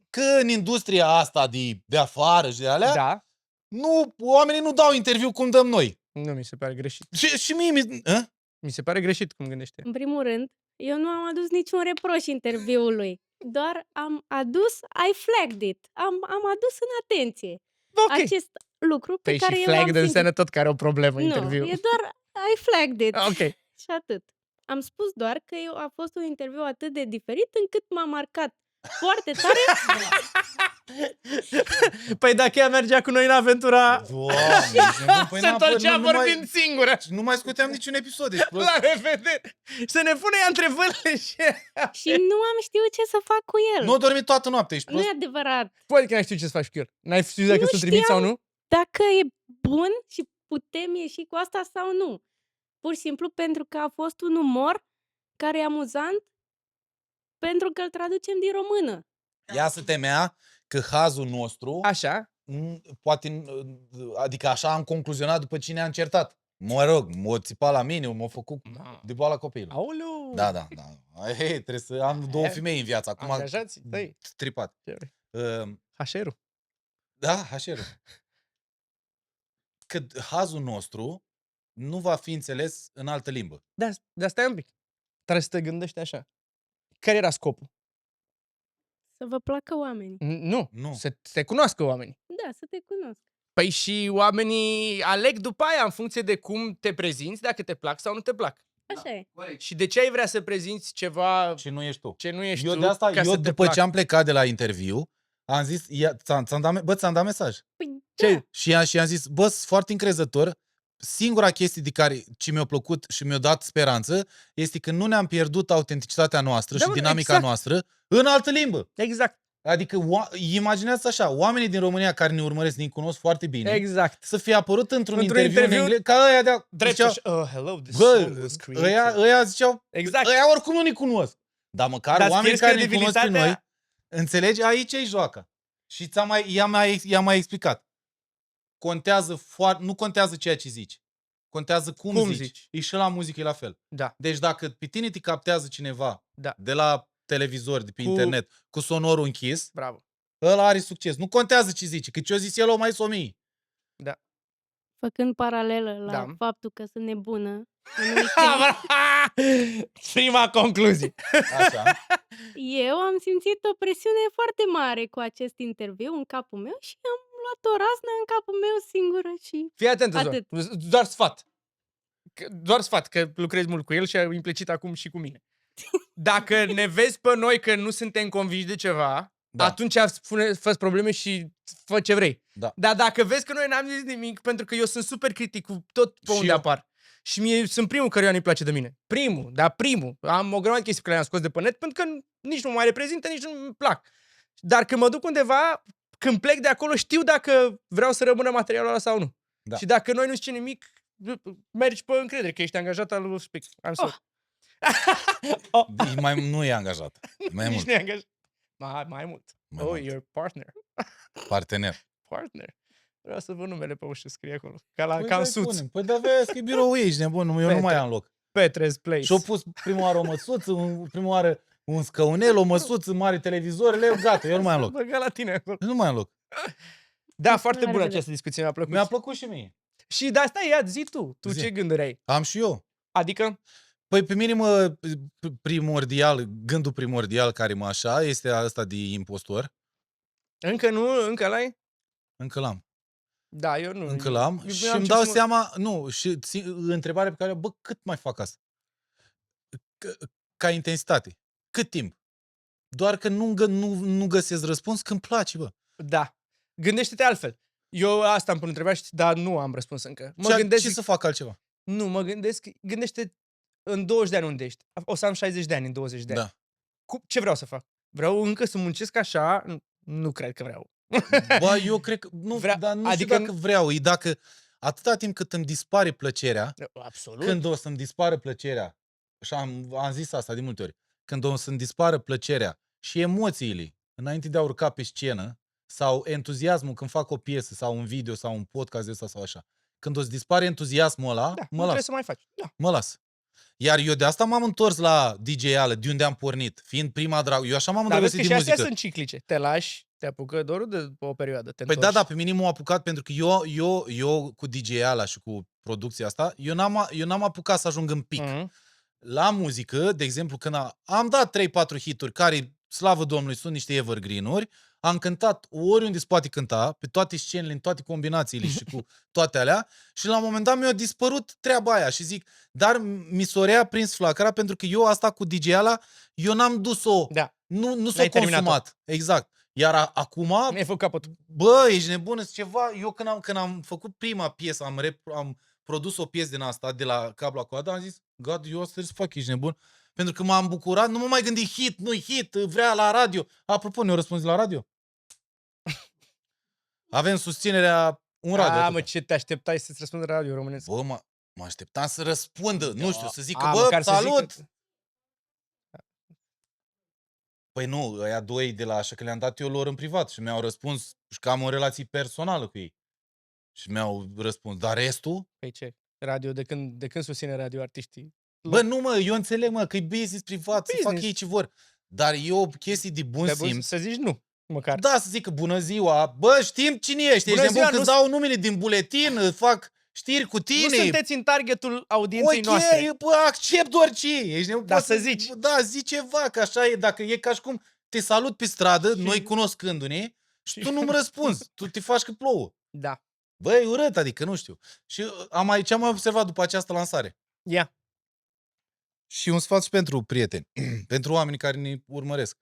Că în industria asta de afară și de alea, Da. nu, oamenii nu dau interviu cum dăm noi. Nu mi se pare greșit. Și mie Mi se pare greșit cum gândește. În primul rând, eu nu am adus niciun reproș interviului. Doar am adus, I flagged it. Am adus în atenție Ok. acest lucru pe Păi care și eu l-am flagged simțit. înseamnă tot că are o problemă Nu, interviu. e doar I flagged it. Ok. Și atât. Am spus doar că a fost un interviu atât de diferit încât m-a marcat foarte tare. Păi dacă ea mergea cu noi în aventura, Doamne, se întorcea vorbind singură. Nu mai scuteam niciun episod. Deci, La revedere! Să ne pune ea întrebările și... Și nu am știut ce să fac cu el. nu a dormit toată noaptea, ești Nu prost? e adevărat. Poate că n-ai știut ce să faci cu el. N-ai știut dacă Nu să-l trimiți sau nu? Dacă e bun și putem ieși cu asta sau nu. Pur și simplu pentru că a fost un umor care e amuzant pentru că îl traducem din română. Ea se temea că hazul nostru, Așa. poate, adică așa am concluzionat după cine am certat. Mă rog, m-a țipat la mine, m-a făcut de boala copilului. Aoleu! Da. Hei, trebuie să am două femei în viață. Acum Angajați? Tăi. stripat. Ce vrei? Uh, HR-ul. Da, hașerul. Că hazul nostru nu va fi înțeles în altă limbă. Dar stai un pic. Trebuie să te gândești așa. Care era scopul? Să vă placă oamenii. Nu. Să te cunoască oamenii. Da, să te cunosc. Păi și oamenii aleg după aia în funcție de cum te prezinți, dacă te plac sau nu te plac. Așa e. Și de ce ai vrea să prezinți ceva Și nu ești tu. ce nu ești Eu tu, de asta, ca eu să te după ce placă? am plecat de la interviu, am zis, ți-am dat mesaj. Păi, Ce? da. Și am zis, bă, sunt foarte încrezător. Singura chestie de care ce mi-a plăcut și mi-a dat speranță este că nu ne-am pierdut autenticitatea noastră Da, și mă, dinamica exact. noastră în altă limbă. Exact. Adică imaginează așa, oamenii din România care ne urmăresc, ne cunosc foarte bine, Exact. să fie apărut într-un Într-un interviu în interviu engleză, ca ăia de Drept ziceau, așa, hello, this song was created. ăia ziceau, Exact. ăia oricum nu ne cunosc. Dar măcar Dar oamenii pierzi care ne cunosc pe noi, credibilitatea. înțelegi, aici e joaca. Și i-am mai explicat. Nu contează ceea ce zici. Contează cum zici. E și la muzică e la fel. Da. Deci dacă pe tine te captează cineva Da. de la televizor, de pe Cu- internet, cu sonorul închis, Bravo. ăla are succes. Nu contează ce zice, că ce-o zis el o mai somii. Făcând paralelă la Da. faptul că sunt nebună. în weekend, Prima concluzie. Așa. eu am simțit o presiune foarte mare cu acest interviu în capul meu și am luat o raznă în capul meu singură și... Fii atentă, Atât. Doar sfat. Doar sfat, că lucrezi mult cu el și implicit acum și cu mine. Dacă ne vezi pe noi că nu suntem convinși de ceva, Da. atunci fă-ți probleme și fă ce vrei. Da. Dar dacă vezi că noi n-am zis nimic, pentru că eu sunt super critic cu tot pe Și unde eu. apar. Și mie sunt primul căruia nu-i place de mine. Primul. Am o grămadă de chestii pe care le-am scos de pe net pentru că nici nu mă mai reprezintă, nici nu-mi plac. Dar când mă duc undeva, când plec de acolo, știu dacă vreau să rămână materialul ăla sau nu. Da. Și dacă noi nu zice nimic, mergi pe încredere, că ești angajat al lui Speak. I'm sorry. Nu e angajat. Mai Nici mult. nu e angajat. Mai mult. Mai Oh, mult. you're partner. Partener. Partner. Vreau să văd numele pe ușă, scrie acolo. Ca în dai, suț. punem. Păi da, vezi că e birou ești nebun, eu nu Petre. mai am loc. Petres Place. Și-au pus prima oară o măsuță, prima oară un scăunel, o măsuță, mare televizor, gata, eu nu mai am loc. Băga la tine acolo. Nu mai am loc. Da, foarte La bună revedere. această discuție, mi-a plăcut. Mi-a plăcut și mie. Și de asta ia, zi tu. Tu Zi. ce gânduri ai? Am și eu. Adică? Păi pe mine gândul primordial care mă așa este ăsta de impostor. Încă nu? Încă l-ai? Încă l-am. Da, eu nu. Încă l-am. Eu Și am îmi ce dau să mă- seama, nu, și întrebarea pe care, bă, cât mai fac asta? Ca intensitate. Cât timp? Doar că nu găsesc răspuns când place, bă. Da. Gândește-te altfel. Eu asta am pus întrebarea, dar nu am răspuns încă. Ce să fac altceva? Nu, mă gândesc, gândește în 20 de ani unde ești. O să am 60 de ani în 20 de ani. Da. Ce vreau să fac? Vreau încă să muncesc așa? Nu cred că vreau. Bă, eu cred că... Dar nu știu dacă vreau. E dacă atâta timp cât îmi dispare plăcerea, Absolut. când o să-mi dispară plăcerea, și am zis asta de multe ori, când o să-mi dispară plăcerea și emoțiile înainte de a urca pe scenă, sau entuziasmul când fac o piesă sau un video sau un podcast de ăsta sau așa, când o să dispare entuziasmul ăla, da, mă las. Trebuie să mai faci. Da. Mă las. Iar eu de asta m-am întors la DJ-ală, de unde am pornit, fiind prima dragă. Eu așa m-am îndrăgostit de muzică. Dar vezi că și astea sunt ciclice. Te lași, te apucă dorul de o perioadă. Păi da, pe mine m-a apucat pentru că eu cu DJ-ala și cu producția asta, eu n-am apucat să ajung în pic. La muzică, de exemplu, când am dat 3-4 hituri care, slavă Domnului, sunt niște evergreen-uri, am cântat oriunde se poate cânta, pe toate scenele, în toate combinațiile și cu toate alea, și la un moment dat mi-a dispărut treaba aia și zic, dar mi s-o prins flacăra pentru că eu asta cu DJ-ala, eu n-am dus-o, nu s-o consumat. Exact. Iar acum, mi-ai făcut capătul. Bă, ești nebun, ceva. Eu când am făcut prima piesă, am produs o piesă din asta, de la cap la coadă, am zis, God, eu asta să fac, ești nebun. Pentru că m-am bucurat, nu mă mai gândi hit, nu-i hit, vrea la radio. Apropo, ne-o răspuns la radio? Avem susținerea un radio. Mă, ce te așteptai să-ți răspundă radio românesc? Bă, mă așteptam să răspundă, nu știu, să zică, bă, salut! Păi nu, ăia doi de la așa că le-am dat eu lor în privat și mi-au răspuns și că am o relație personală cu ei. Și mi-au răspuns, dar restul? Păi ce? Radio, de când susține radio artiștii? Bă, nu mă, eu înțeleg, mă, că e business privat, să fac ei ce vor. Dar e o chestie de bun simț. Să zici nu, măcar. Da, să zic bună ziua, bă, știm cine ești, ești nebun că-ți dau numele din buletin, fac știri cu tine. Nu sunteți în targetul audienței noastre. Ok, accept orice, ești nebun. Dar să zici. Da, zi ceva, că așa e, dacă e ca și cum te salut pe stradă, noi cunoscându-ne, și tu nu-mi răspunzi, tu te faci că plouă. Da. Bă, e urât, adică nu știu. Și ce am mai observat după această lansare? Ia. Și un sfat și pentru prieteni, pentru oamenii care ne urmăresc.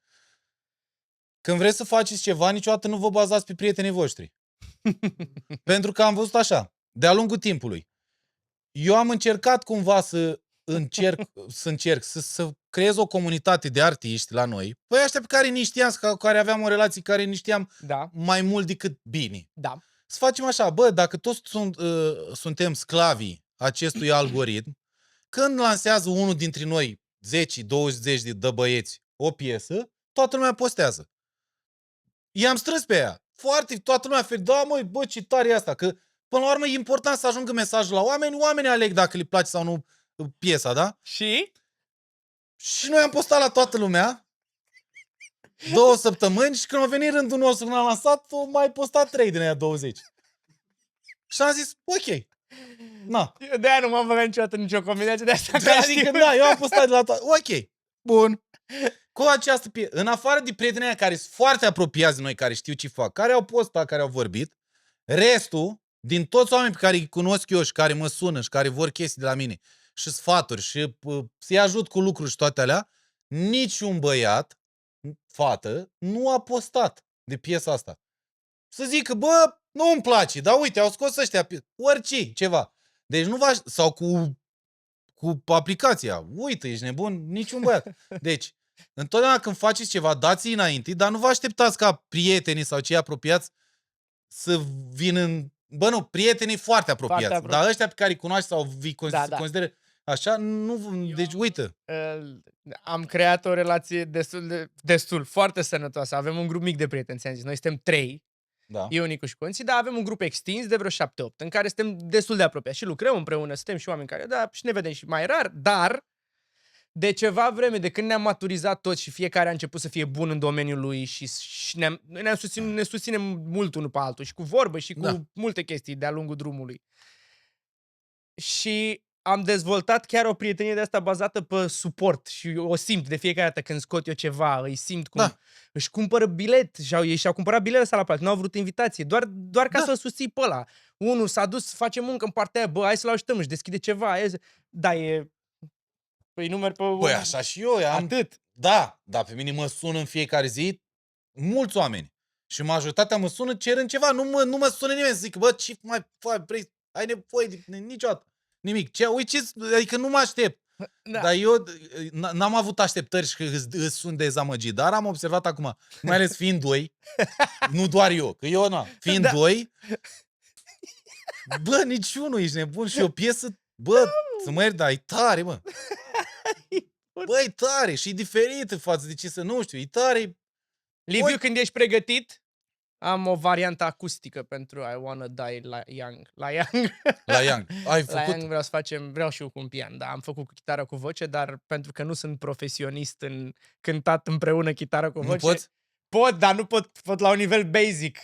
Când vreți să faceți ceva, niciodată nu vă bazați pe prietenii voștri. Pentru că am văzut așa, de-a lungul timpului. Eu am încercat cumva să creez o comunitate de artiști la noi. Păi ăștia pe care ni știam, care aveam o relație, care ni știam mai mult decât bine. Da. Să facem așa, bă, dacă toți suntem sclavii acestui algoritm, când lansează unul dintre noi 10-20 de băieți o piesă, toată lumea postează. I-am strâns pe ea. Toată lumea fel, da măi, bă, ce tare e asta, că până la urmă e important să ajungă mesajul la oameni, oamenii aleg dacă le place sau nu piesa, da? Și noi am postat la toată lumea 2 săptămâni și când a venit rândul nostru când am lansat, o mai postat 3 din aia 20. Și am zis, ok. Na. De-aia nu m-am băgat niciodată nicio combinație de asta. Da, adică, da, eu am postat de la toată. Ok, bun. Cu această piesă, în afară de prietenii aia care sunt foarte apropiați de noi, care știu ce fac, care au postat, care au vorbit, restul, din toți oamenii pe care îi cunosc eu și care mă sună și care vor chestii de la mine și sfaturi și să-i ajut cu lucruri și toate alea, niciun băiat, fată, nu a postat de piesa asta. Să zică, bă, nu îmi place, dar uite, au scos ăștia, orice, ceva. Deci nu sau cu aplicația. Uite, ești nebun, niciun băiat. Deci, întotdeauna când faceți ceva, dați-i înainte, dar nu vă așteptați ca prietenii sau cei apropiați să vină în... Bă, nu, prietenii foarte apropiați. Dar ăștia pe care îi cunoaști sau vi consideră așa, nu... Deci, uite. Am creat o relație destul, foarte sănătoasă. Avem un grup mic de prieteni, ți-am zis. Noi suntem 3. Da. Eu, Nicu și Conții, dar avem un grup extins de vreo 7-8, în care suntem destul de apropiați și lucrăm împreună, suntem și oameni care, și ne vedem și mai rar, dar de ceva vreme, de când ne-am maturizat toți și fiecare a început să fie bun în domeniul lui și ne susținem mult unul pe altul și cu vorbă și cu multe chestii de-a lungul drumului. Și am dezvoltat chiar o prietenie de asta bazată pe suport și o simt de fiecare dată când scot eu ceva, îi simt cum își cumpără bilet ei și-au cumpărat bilet ăsta la plată, nu au vrut invitație, doar ca să-l susții pe ăla. Unul s-a dus să face muncă în partea aia, bă, hai să-l ajutăm, își deschide ceva, da, Păi numeri pe... Păi așa și eu am... Atât. Da, dar pe mine mă sună în fiecare zi mulți oameni. Și majoritatea mă sună cerând ceva. Nu mă sună nimeni să zic, bă, ce mai vrei? Ai nevoie de niciodată. Nimic. Adică nu mă aștept. Da. Dar eu n-am avut așteptări și că îți sunt dezamăgit. Dar am observat acum, mai ales fiind doi, nu doar eu, că eu fiind Da. doi, bă, niciunul ești nebun și o piesă, bă, să mă iert, dar e tare, mă. Bă, e tare și e diferită față de ce să nu știu, e tare. Liviu, când ești pregătit, am o variantă acustică pentru I Wanna Die la Young. La Young. La Young. Ai La făcut? Young vreau și eu cu un pian, da, am făcut cu chitară cu voce, dar pentru că nu sunt profesionist în cântat împreună chitară cu Nu voce. poți? Pot, dar nu pot la un nivel basic.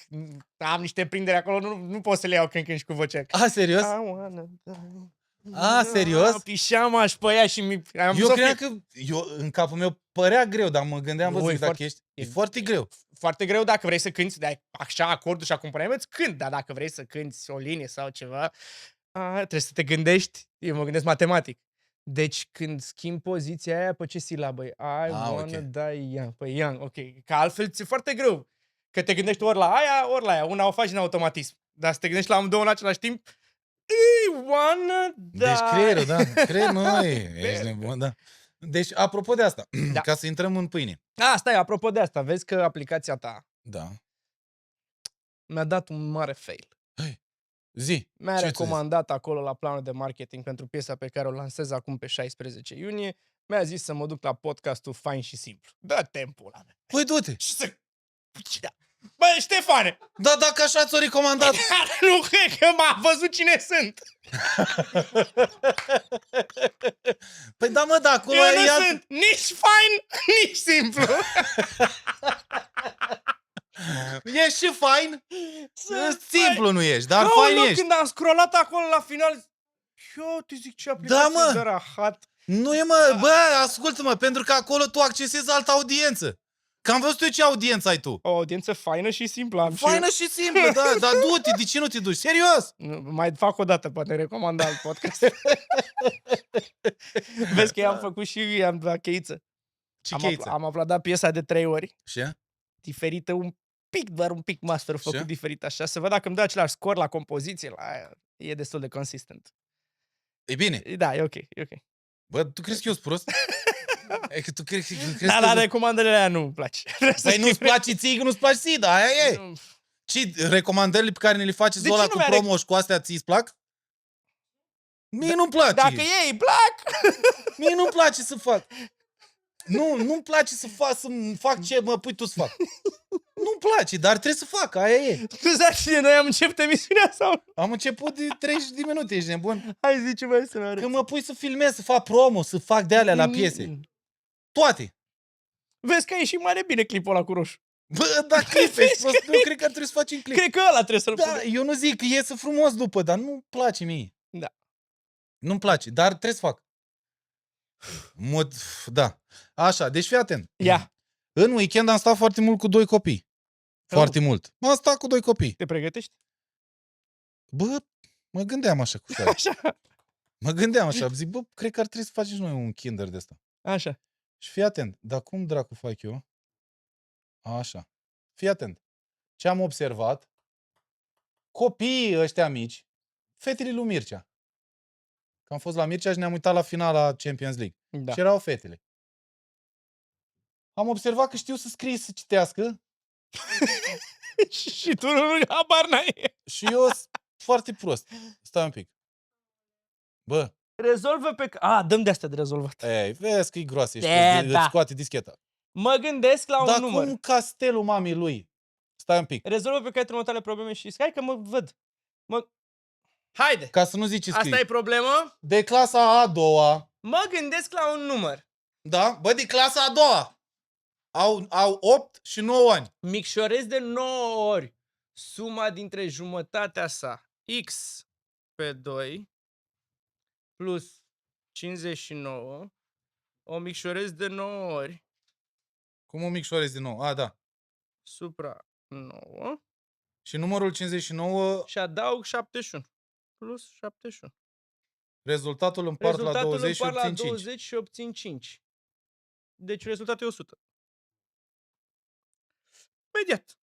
Am niște prinderi acolo, nu pot să le iau când și cu vocea. Serios? I wanna die. Serios? Pișeam aș pe ea și am Eu credeam că, în capul meu părea greu, dar mă gândeam, Nu, vă e zic, dacă foarte- ești, e foarte greu. Foarte greu dacă vrei să cânti de așa acordul și acompaniament, cânti, dar dacă vrei să cânti o linie sau ceva, trebuie să te gândești, eu mă gândesc matematic. Deci când schimbi poziția aia, pe ce silabă e? I wanna ok. die young. Păi young, ok. Că altfel ți-e foarte greu. Că te gândești ori la aia, ori la aia. Una o faci în automatism. Dar să te gândești la amândouă în același timp, I wanna die. Deci creierul, da, creierul, ești nebun, da. Deci, apropo de asta, Da. ca să intrăm în pâine. Stai, apropo de asta, vezi că aplicația ta Da. mi-a dat un mare fail. Zi. Mi-a Ce ți-a recomandat acolo la planul de marketing pentru piesa pe care o lansez acum pe 16 iunie. Mi-a zis să mă duc la podcastul Fain și Simplu. Dă timpul la mea. Păi du-te. Și să... Bă, Ștefane! Da, dacă așa ți-o recomandat. Nu cred că m-a văzut cine sunt. Păi da, mă, da, acolo Eu nu e sunt nici fain, nici simplu. Ești și fain. Sunt Simplu nu ești, dar fain. fain Aoleu, ești. când am scrollat acolo la final, eu te zic ce aplicație mă. de rahat. Nu e, mă, bă, ascultă-mă, pentru că acolo tu accesezi altă audiență. Că am văzut eu ce audiență ai tu. O audiență faină și simplă am Faină și simplă, da, dar du-te, de ce nu te duci? Serios? Mai fac o dată, poate recomand alt podcast. Vezi că i-am făcut și i-am dat cheiță. Ce cheiță? Am aplaudat piesa de 3 ori, Și? diferită un pic, doar un pic master făcut Și? diferit așa, să văd dacă îmi dă același scor la compoziție, la aia. E destul de consistent. E bine. Da, e ok, e ok. Bă, tu crezi că eu sunt prost? E că tu crezi Da, că... la recomandările alea nu-mi place. Păi nu-ți place ție, că nu-ți place ție, da, aia e. Nu. Și recomandările pe care ne le faceți De ăla ce nu cu mi-a promo și cu astea ți-ți plac? Mie nu-mi place. Dacă ei îi plac, Mie nu-mi place să fac. Nu-mi place să fac ce mă pui tu să fac. Nu-mi place, dar trebuie să fac, aia e. scuzați, noi am început emisiunea sau? Am început de 30 de minute, ești nebun? Hai zice mai să ne Că mă pui să filmez, să fac promo, să fac de alea la piese. Toate. Vezi că a ieșit mai bine clipul ăla cu roșu. Bă, dar clip, ești prost, eu cred că trebuie să faci un clip. Cred că ăla trebuie să-l Da, punem. eu nu zic că iese frumos după, dar nu-mi place mie. Da. Nu-mi place, dar trebuie să fac. Da. Așa, deci fii atent. Ia, În weekend am stat foarte mult cu 2 copii. Foarte mult. Am stat cu 2 copii. te pregătești? Bă, mă gândeam așa cu fiare. Așa. Mă gândeam așa, zic, bă, cred că ar trebui să facem și noi un kinder de ăsta. Așa. Și fii atent, dar cum dracu fac eu? Așa. Fii atent. Ce am observat, copiii ăștia mici, fetele lui Mircea. Că am fost la Mircea și ne-am uitat la finala Champions League. Da. Și erau fetele. Am observat că știu să scrie, să citească Și tu nu habar n-ai. și eu sunt foarte prost. Stai un pic. Bă, Rezolvă pe... dăm de astea de rezolvat. ei, vezi că e groasă, ești E, prost, da. îți scoate discheta. Mă gândesc la un Dar număr. cum castelul mamei lui? Stai un pic. Rezolvă pe care următoarele probleme și hai că mă văd. Haide! Ca să nu zici ce scrii. Asta e problemă? De clasa a doua. Mă gândesc la un număr. Da? Bă, de clasa a doua. Au 8 și 9 ani. Micșorez de 9 ori suma dintre jumătatea sa x pe 2 plus 59. O micșorez de 9 ori Cum o micșorezi din nou? Da. supra 9 Și numărul 59... și adaug 71 plus 71. Rezultatul împart la Rezultatul 20 și împart la obțin 5. 20 și obțin 5. Deci rezultatul e 100. Imediat.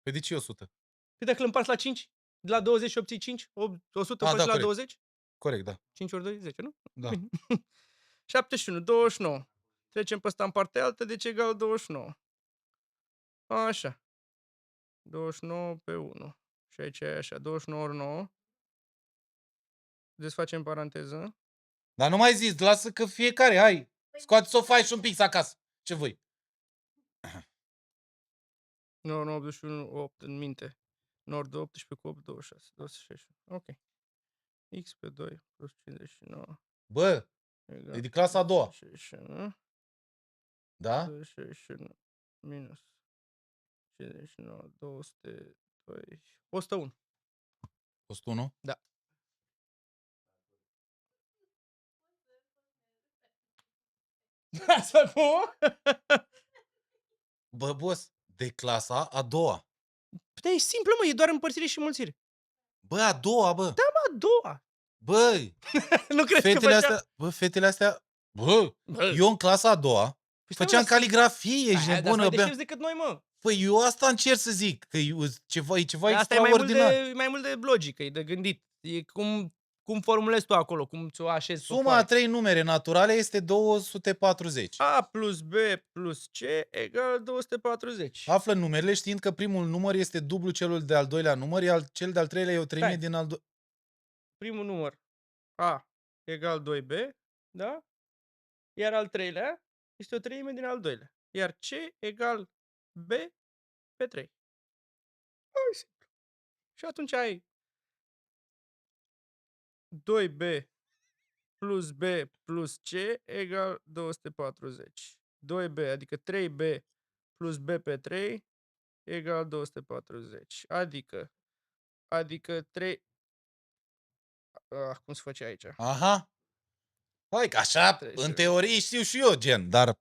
Păi de ce 100? Păi dacă îl împarți la 5, de la 20 și obții 5, 100 faci da, la corect. 20? Corect, da. 5 ori 2, 10, nu? Da. Bine. 71, 29. Trecem pe ăsta în partea altă, deci egal 29. Așa. 29 pe 1. Și aici e așa, 29 ori 9. Desfacem paranteză. Dar nu mai zis, lasă că fiecare, hai. Scoate-ți o faci și un pic acasă. Ce voi? 9, 9, 81, 8 în minte. Nord 18 cu 8, 26. 261. Ok. X pe 2 plus 59. Bă, Egal e de clasa a doua. 61. Da? 261 minus 59, 202, 101. 101? Da. Asta cum? Bă, boss, de clasa a doua. Păi e simplă, mă, e doar împărțire și mulțire. Bă, a doua, bă. A doua. Băi, Nu crezi că fetele făcea... astea, bă, fetele astea, bă, Bă, eu în clasa a doua păi stai, făceam mă, caligrafie, ești aia, dar nebună, mai bea. deștepți decât noi, mă. Păi eu asta încerc să zic, că e ceva Dar asta e mai mult, extraordinar. mai mult de logică, e de gândit. E cum formulezi tu acolo, cum ți-o așezi pe Suma a foaie. 3 numere naturale este 240. A plus B plus C egal 240. Află numerele știind că primul număr este dublu celul de-al doilea număr, iar cel de-al treilea e o treime Stai. din al doilea. Primul număr A egal 2B, da? Iar al treilea este o treime din al doilea. Iar C egal B pe 3. Hai, simplu. Și atunci ai 2B plus B plus C egal 240. 2B, adică 3B plus B pe 3 egal 240. Adică 3... cum se face aici? Aha. Hai, că așa, Trebuie în să- teorie știu și eu, gen, dar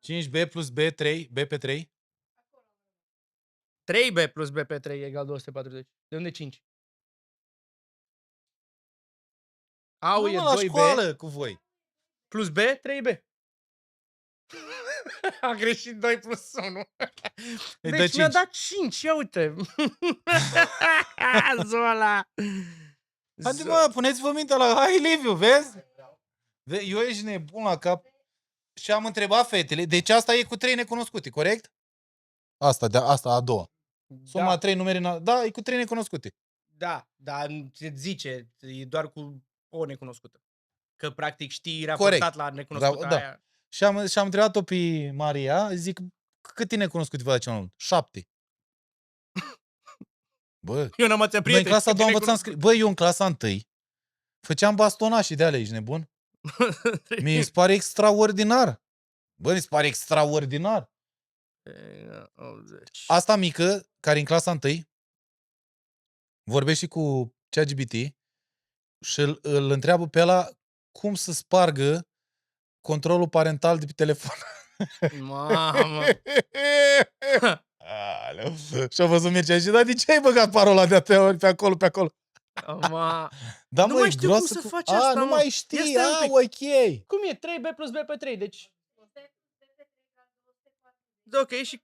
5B plus B3, B pe 3? 3B plus B pe 3 egal 240. De unde 5? A-ul e la 2B școală cu voi. plus B, 3B. A greșit 2 plus 1. Îi dă Deci mi-a 5. dat 5, ia uite. Zola. Haide mă, puneți-vă mintea la hai Liviu, vezi? Eu ești nebun la cap. Și am întrebat fetele, deci asta e cu 3 necunoscute, corect? Asta a doua. Suma Da, 3 numere, da, e cu 3 necunoscute. da, dar te zice, e doar cu o necunoscută. Că practic știi raportat la necunoscută Da. aia. Și am întrebat-o pe Maria, zic, câte necunoscute vă dați cel mai mult? 7. Bă, Eu n-am atâția noi în prieteni. clasa a doua câte învățam scrie. Bă, eu în clasa 1 făceam bastonașii de alea, ești nebun? necunoscute. Mi se pare extraordinar. Bă, mi se pare extraordinar. 80. Asta mică, care în clasa 1 vorbește cu ChatGPT și îl întreabă pe ăla cum să spargă controlul parental de pe telefon. Mamă. Aleu. Și-a văzut Mircea și da, de ce ai băgat parola de atâtea ori pe acolo, pe acolo? Da, Nu măi, mai știu cum groasă să faci asta, nu mă. mai Ia știi, stai un pic. ok. Cum e? 3B plus B pe 3, deci... Ok, și...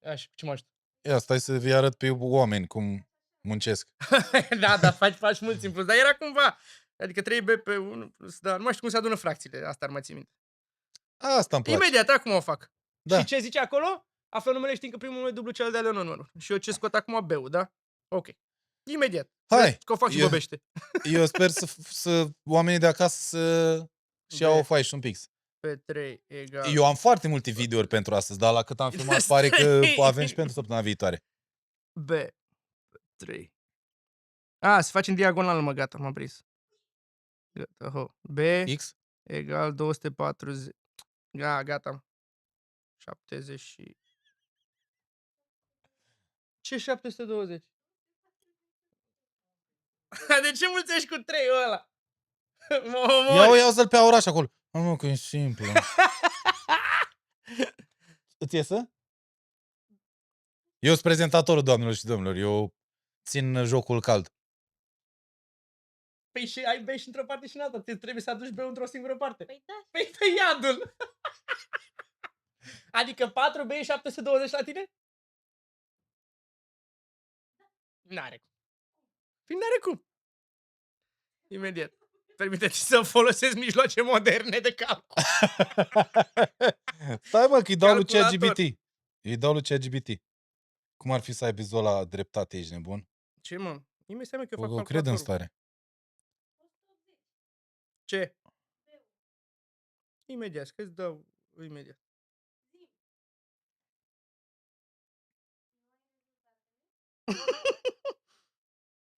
Așa, ce mă ajută? Ia, stai să vi arăt pe oameni cum muncesc. Da, faci mulți în plus, dar era cumva... Adică 3B pe 1 plus... Da, nu mai știu cum se adună fracțiile, asta ar mai țin minte. Asta îmi place. Imediat, acum o fac. Da. Și ce zice acolo? Află numele, știm că primul nume e dublu cel de-al doilea număr. Și eu ce scot acum B-ul, da? Ok. Imediat. Hai. Vezi că o fac și Eu- bobește. Eu sper să oamenii de acasă să-și iau o foaie și un pix. Pe 3 egal... Eu am foarte multe videouri pentru astăzi, dar la cât am filmat pare că avem și pentru săptămâna viitoare. B pe 3. A, se face în diagonală, mă, gata, m-am prins. Gata, ho. B X? egal 240. Gata. 70 și... Ce 720? De ce mulțești cu 3 ăla? Mă omori. Ia-o-l pe oraș acolo. Nu, că e simplu. Îți iesă? Eu sunt prezentatorul, doamnelor și domnilor. Eu țin jocul cald. Păi și ai bei și într-o parte și în alta. Trebuie să aduci beu într-o singură parte. Păi da. Păi pe iadul. Adică 4 bei 720 la tine? N-are cum. Păi n-are cum. Imediat. Permiteți să folosesc mijloace moderne de calcul. Stai mă, că îi dau lui Calculator. ChatGPT. Îi dau lui ChatGPT. Cum ar fi să aibă zola dreptate, ești nebun? Ce mă? Imediat seama că eu fac Eu cred în calculatorul. stare. Ce? Imediat, că îți dau imediat.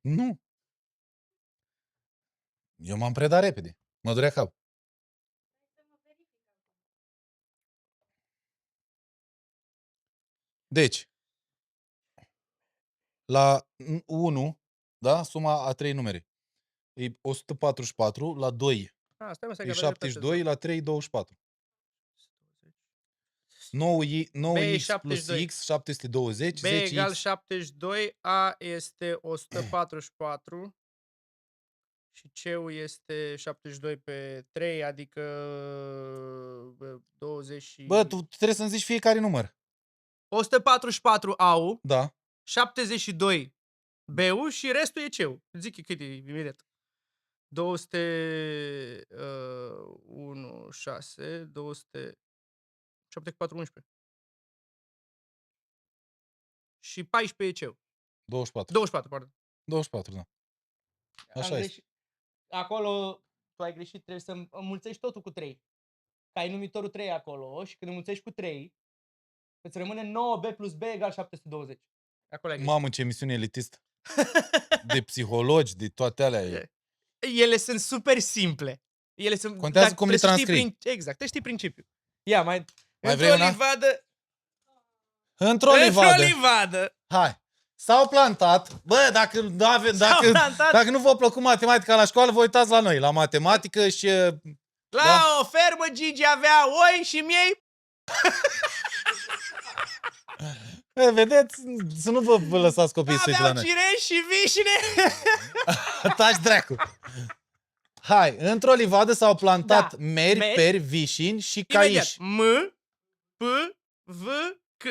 Nu. Eu m-am predat repede. Mă durea cap. Deci, la 1, da? Suma a 3 numere. E 144, la 2 Ah, stai mă, stai e că avea dreptate, 72, la 3 e 24. 9x plus 72. x, 720, B egal 10x. 72, A este 144 și C-ul este 72 pe 3, adică 20 și... Bă, tu trebuie să-mi zici fiecare număr. 144 A-ul, Da. 72 B-ul și restul e C-ul. Zic cât e imediat. 201, 6, 200... 7 cu 4, 11. Și 14 e C-ul. 24. 24, pardon. 24, da. Așa Am este. greșit. Acolo tu ai greșit, trebuie să înmulțești totul cu 3. Că ai numitorul 3 acolo și când înmulțești cu 3, îți rămâne 9B plus B egal 720. Acolo ai greșit. Mamă, ce emisiune elitistă. De psihologi, de toate alea. E. Ele sunt super simple. Ele sunt, Contează dar cum le trebuie să știi transcrii. exact, trebuie să știi principiul. Ia, mai Mai într-o vrei una? livadă. Într-o Într-o livadă. livadă. Hai. S-au plantat. Bă, dacă nu v-a plăcut matematica la școală, vă uitați la noi, la matematică și... La Da. o fermă Gigi avea oi și miei. Vedeți? Să nu vă lăsați copiii să uite la Aveau noi. cireși și vișine. Taci dracu. Hai, într-o livadă s-au plantat Da. meri, Meri. peri, vișini și Imediat. caiși. M, P, V, C.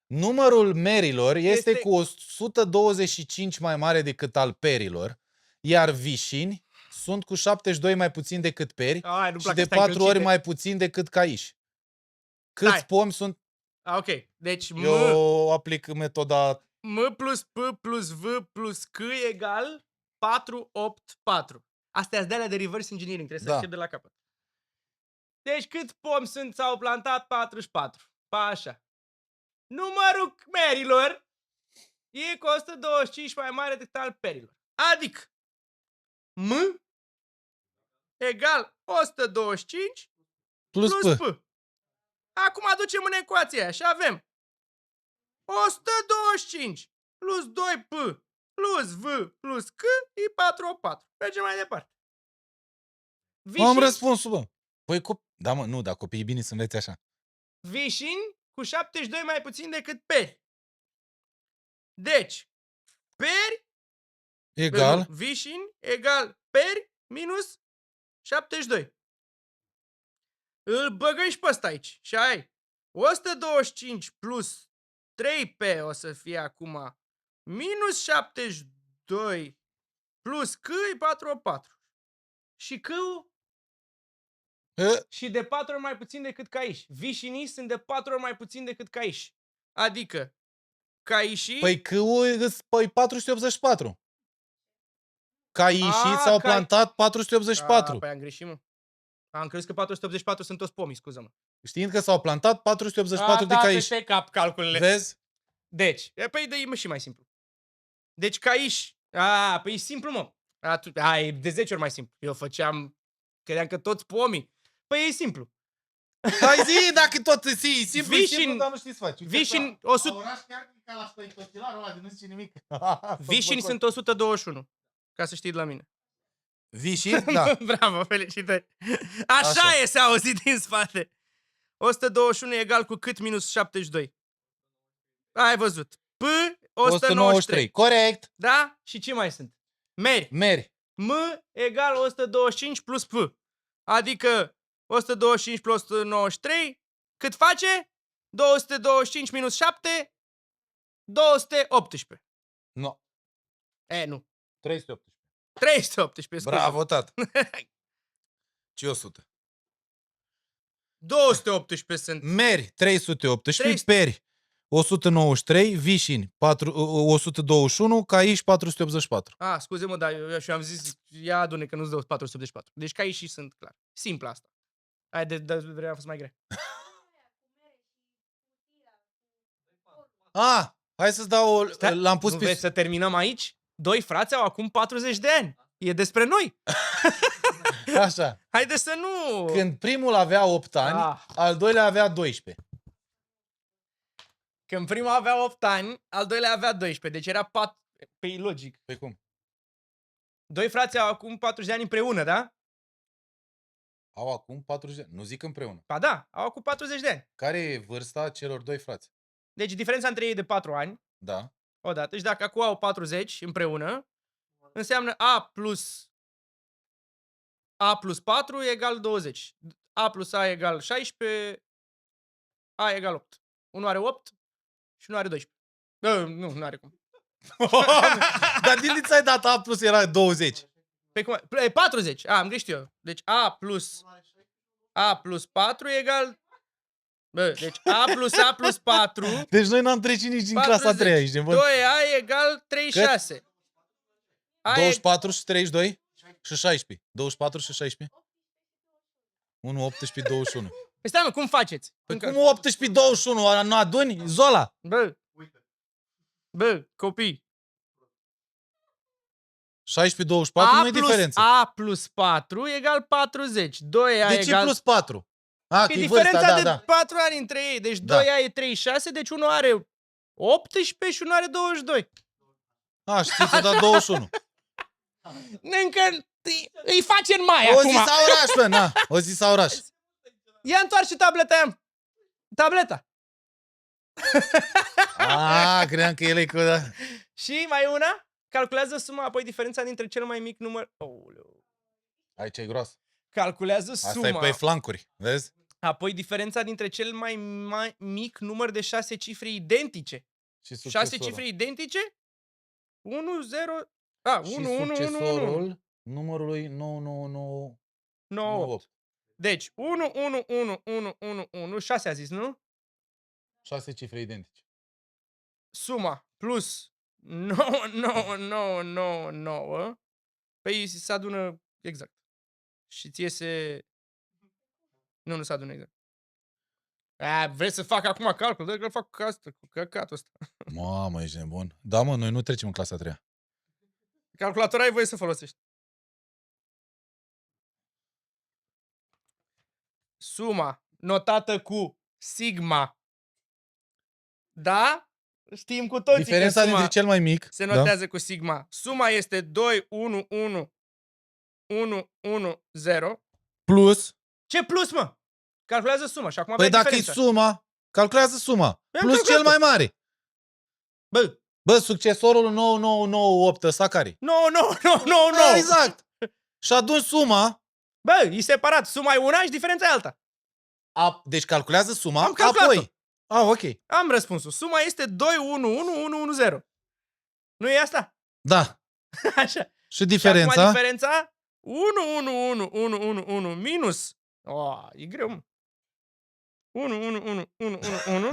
Numărul merilor este Este- cu 125 mai mare decât al perilor, iar vișini sunt cu 72 mai puțin decât peri Ai, nu și plac de astea 4 ori încălcite. mai puțin decât caiși. Câți Stai. pomi sunt? Ok, deci Eu aplic metoda... M plus P plus V plus C egal 4, 8, 4. Astea sunt de alea de reverse engineering, trebuie să Da. încep de la capăt. Deci cât pomi s-au plantat? 44. Pa așa. Numărul merilor e cu 125 mai mare decât al perilor. Adică M egal 125 Plus plus P. P. Acum aducem în ecuația aia și avem 125 plus 2P plus V plus C e 484. Mergem mai departe. Am răspunsul, bă. Păi, da, mă, nu, dar copiii bine să înveți așa. Vișini cu 72 mai puțin decât peri. Deci, peri Egal. vișini egal peri minus 72. Îl băgăm și pe ăsta aici. Și ai 125 plus 3P o să fie acum minus 72 plus C e 484. Și C și de 4 ori mai puțin decât caiși. Vișinii sunt de 4 ori mai puțin decât caiși. Adică caișii... Păi păi 484. Caișii A, s-au plantat 484. Păi am greșit, mă. Am crezut că 484 sunt toți pomii, scuză-mă. Știind că s-au plantat 484 de caiși. Pe cap calculele. Vezi? Deci, păi dă-i și mai simplu. Deci caiși... păi e simplu, mă. E de 10 ori mai simplu. Eu credeam că toți pomii. Păi e simplu. Hai zi, dacă tot e simplu, Vișin- simplu, dar nu știi să faci. Uite Vișini, așa. 100... La oraș chiar ca la stăicotilarul ăla de nu zice nimic. Vișini sunt 121. Ca să știi de la mine. Vișini? Da. Bravo, felicitări. Așa e, s-a auzit din spate. 121 e egal cu cât minus 72? Ai văzut. P, 193. Corect. Da? Și ce mai sunt? Meri. Meri. M egal 125 plus P. Adică 125 plus 193, cât face? 225 minus 7, 218. Nu. Nu. 318. 318, scuze. Bravo, tată. Ce 100? 218 sunt. Meri, 318, 300. peri, 193, vișini, 121, caiși, 484. Scuze-mă, dar eu și-am zis, ia adune că nu-ți dau 484. Deci ca și sunt clar. Simplu asta. Hai, vreau a fost mai grea. Hai să-ți dau l-am pus Nu pe... vreți să terminăm aici? Doi frați au acum 40 de ani. E despre noi. Așa. Haide să nu... Când primul avea 8 ani, al doilea avea 12. Când primul avea 8 ani, al doilea avea 12. Deci era 4... Păi logic. Păi cum? Doi frați au acum 40 de ani împreună, da? Au acum 40 de ani. Nu zic împreună. Ba da, au acum 40 de ani. Care e vârsta celor doi frați? Deci diferența între ei e de 4 ani. Da. Odată. Și dacă acum au 40 împreună, înseamnă A plus 4 egal 20. A plus A egal 16, A egal 8. Unul are 8 și unul are 12. Nu are cum. Dar din ce ți-ai dat A plus era 20? Pe cum? 40. Am greșit eu. Deci A plus 4 egal... Deci A plus 4... Deci noi n-am trecut nici din 40. clasa 3 aici. 2A egal 36. Cât? 24 și 32 și 16. 24 și 16? 1, 18, 21. Păi stai mă, cum faceți? Păi cum 18, 21? Nu aduni? Zola! Bă, copii. 16, 24 nu e diferență. A plus 4 egal 40. 2A De ce egal... plus 4? Că e diferența de 4 ani între ei. Deci 2A e 36, deci unul are 18 și unul are 22. Și ți s-a dat 21. Încă îi face în mai O acum. zi sau oraș, bă, na. O zi sau oraș. Ia întoarce tableta aia. Tableta. Credeam că el e cu... Și mai una. Calculează suma, apoi diferența dintre cel mai mic număr... Aici e gros. Calculează Asta suma. e pe flancuri, vezi? Apoi diferența dintre cel mai mic număr de 6 cifre identice. Și 6 cifre identice? 1, 0... 1, 1, 1, 1. Succesorul numărului 999... 98. Deci, 1, 1, 1, 1, 1, 1, 6 a zis, nu? 6 cifre identice. Suma plus 9, 9, 9, 9, 9. Păi se adună exact. Și ți iese... Nu se adună exact. Vrei să fac acum calcul? Dă că fac cu asta, cu căcatul ăsta. Mamă, ești nebun. Da, mă, noi nu trecem în clasa 3-a. Calculatora ai voie să folosești. Suma notată cu sigma. Da? Știm cu toții Diferența că suma dintre cel mai mic se notează cu sigma. Suma este 2, 1, 1, 1, 1, 0. Plus. Ce plus, mă? Calculează suma și acum Păi avea dacă diferența. e suma, calculează suma. Păi Plus cel mai mare. Bă, Succesorul 9998 ăsta care? 9, 9, 9, 9, 9. Exact. Și adun suma. Bă, e separat. Suma e una și diferența e alta. Deci calculează suma, Am calculat-o. apoi. Ok. Am răspunsul. Suma este 2, 1, 1, 1, 1, 0. Nu e asta? Da. Așa. Și diferența? Și acum diferența? 1, 1, 1, 1, 1, 1 minus. E greu, mă. 1, 1, 1, 1, 1,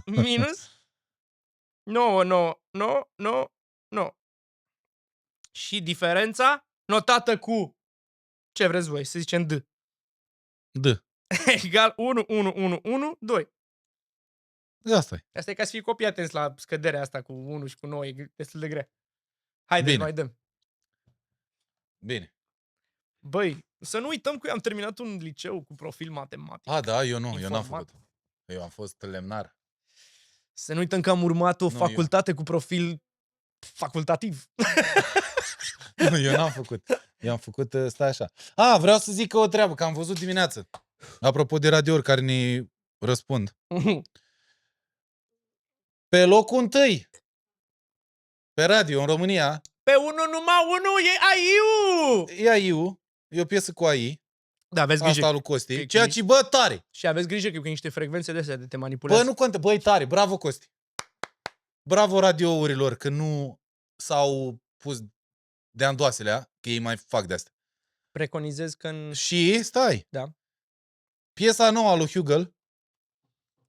1 minus 9, 9, 9, 9, 9. Și diferența notată cu ce vreți voi, să zicem D. D. Egal 1, 1, 1, 1, 2. Asta e. Asta e ca să fii copii atenți la scăderea asta cu 1 și cu 9, e destul de grea. Haide, mai dăm. Bine. Băi, să nu uităm că eu am terminat un liceu cu profil matematic. Da, eu nu, eu n-am Informat. făcut. Eu am fost lemnar. Să nu uităm că am urmat o facultate cu profil facultativ. Nu, eu n-am făcut. Eu am făcut, stai așa. Vreau să zic o treabă, că am văzut dimineață. Apropo de radiouri care ne răspund. Pe locul întâi Pe radio, în România, Pe unul numai unul e AIU! e AI-ul, e o piesă cu AI, Da, aveți asta grijă. lui Costi, că- ceea ce, bă, tare. Și aveți grijă că e niște frecvențe de astea de te manipulează. Bă, nu contă, băi, tare, bravo, Costi. Bravo radiourilor că nu s-au pus de andoaselea, că ei mai fac de-astea. Preconizez că în... Și, stai, Da. piesa nouă a lui Hugel,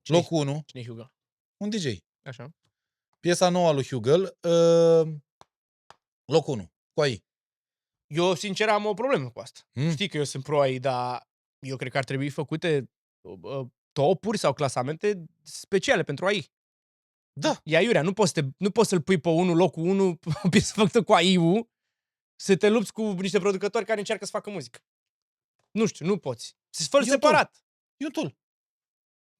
Cine-i? locul 1, Cine e Hugo? un DJ. Așa. Piesa nouă a lui Hugel, locul 1, cu AI. Eu, sincer, am o problemă cu asta. Mm. Știi că eu sunt pro AI, dar eu cred că ar trebui făcute topuri sau clasamente speciale pentru AI. Da. E aiurea, nu poți să-l pui pe unul, locul 1, o piesă făcută cu AI-ul, să te lupți cu niște producători care încearcă să facă muzică. Nu știu, nu poți. Să-ți fă Eu separat. E un tool.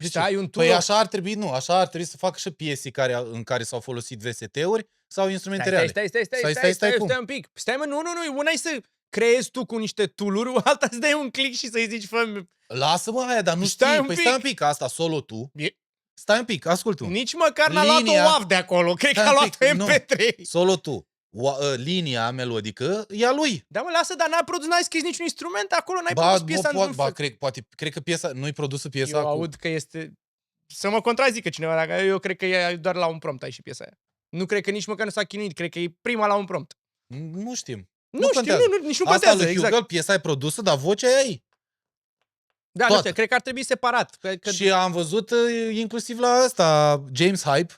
Și să ai un tool. Păi așa ar trebui, nu, așa ar trebui să facă și piese în care s-au folosit VST-uri sau instrumente reale. Stai cum? un pic. Stai, mă, nu, una e să creezi tu cu niște tool-uri, alta să dai un click și să-i zici, fă Lasă-mă aia, dar nu Stai știi. un Păi pic. stai un pic, asta solo tu. Stai un pic, ascult-o. nici măcar n-a luat-o Linia- WAV de acolo. Cred că Stai a un pic, luat-o nu. MP3. Solo tu. Linia melodică e a lui. Da, mă, lasă, dar n-ai scris niciun instrument acolo, n-ai produs piesa într-un fel. Cred că piesa, nu-i produsă piesa Eu cu... aud că este... Să mă contrazică cineva, dacă eu cred că e doar la un prompt ai și piesa aia. Nu cred că nici măcar nu s-a chinuit, cred că e prima la un prompt. Nu știm. Nu știu, contează. nici nu Asta contează, lui exact. Hugel, piesa e produsă, dar vocea e ei. Da, nu toată. știu, cred că ar trebui separat. Că... Și am văzut inclusiv la ăsta, James Hype,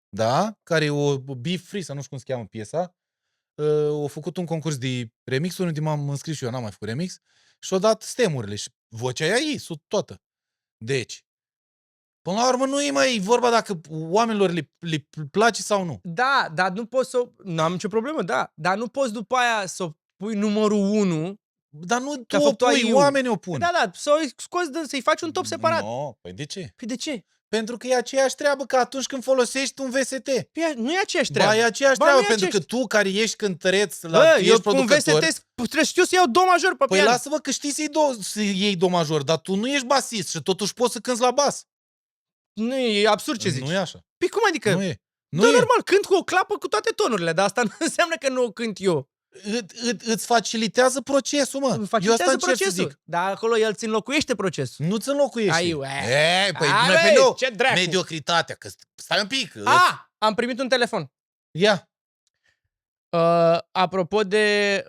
da? Care e o Be Free, sau nu știu cum se cheamă piesa. A făcut un concurs de remix, unul din m-am înscris și eu, n-am mai făcut remix, și au dat stemurile și vocea e ei, toată. Deci, până la urmă nu e mai vorba dacă oamenilor le place sau nu. Da, dar nu poți să... Nu am nicio problemă, da. Dar nu poți după aia să o pui numărul 1. Dar nu Că a tu o făcut pui, AI-ul. oamenii o pun. Da, să-i scoți, să-i faci un top separat. No, păi de ce? Păi de ce? Pentru că e aceeași treabă ca atunci când folosești un VST. Păi nu e aceeași treabă. Ba, e aceeași Ba, treabă, nu e pentru că tu care ești cântăreț, Bă, ești eu cu un producător... VST trebuie știu să iau do major pe Păi pian. lasă-mă că știi să iei do major, dar tu nu ești basist și totuși poți să cânti la bas. Nu, e absurd ce zici. Nu e așa. Păi cum adică? Nu e. Nu Da, e. normal, cânt cu o clapă cu toate tonurile, dar asta nu înseamnă că nu o cânt eu. Îți facilitează procesul, mă. Îmi Eu asta facilitează încerc să procesul. zic. Dar acolo el ți înlocuiește procesul. Nu-ți înlocuiești. Aiu, Păi Ai, mai băi, pe nou. ce dracu. Mediocritatea, că stai un pic. Am primit un telefon. Ia. Apropo de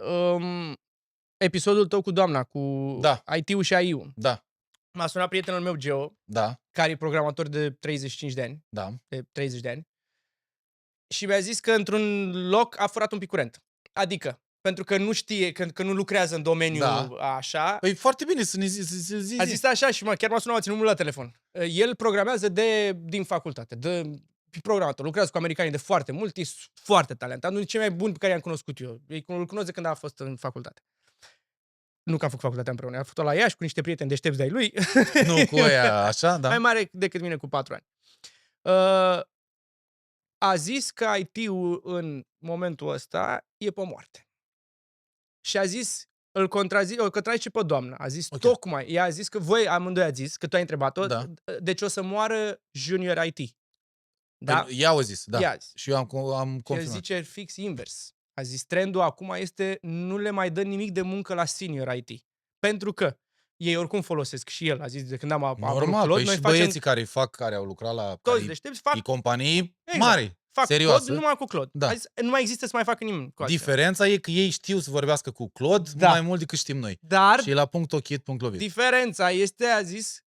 episodul tău cu doamna, cu Da. IT-ul și AI-ul. Da. M-a sunat prietenul meu, Geo, Da. care e programator de 35 de ani, Da. de 30 de ani, și mi-a zis că într-un loc a furat un pic curent. Adică, pentru că nu știe, că nu lucrează în domeniul așa. Păi foarte bine să ne zi. A zis așa și chiar m-a sunat, a ținut mult la telefon. El programează din facultate, programator, lucrează cu americanii de foarte mult, e foarte talentat, unul dintre cei mai buni pe care i-am cunoscut eu. Îl cunosc de când a fost în facultate. Nu că am făcut facultatea împreună, a făcut-o la Iași cu niște prieteni deștepți de-ai lui. Nu cu aia, așa, da. Mai mare decât mine cu 4 ani. A zis că IT-ul în momentul ăsta e pe moarte. Și a zis, îl contrazice pe doamna. A zis tocmai, ea a zis că voi amândoi ați zis, că tu ai întrebat-o, deci o să moară junior IT. Da? Ea o zis, da. Ea a zis. Și eu am confirmat. El zice fix invers. A zis, trendul acum este nu le mai dă nimic de muncă la senior IT. Pentru că ei oricum folosesc și el. A zis, de când am normal, Cloud, păi noi și facem băieții care au lucrat la toți deștepți, fac companii mari, fac serioase. cod numai cu Cloud. Da. A zis, nu mai există să mai facă nimeni cu asta. Diferența e că ei știu să vorbească cu Claude mai mult decât știm noi. Dar și e la .ochit.lovit. diferența este, a zis,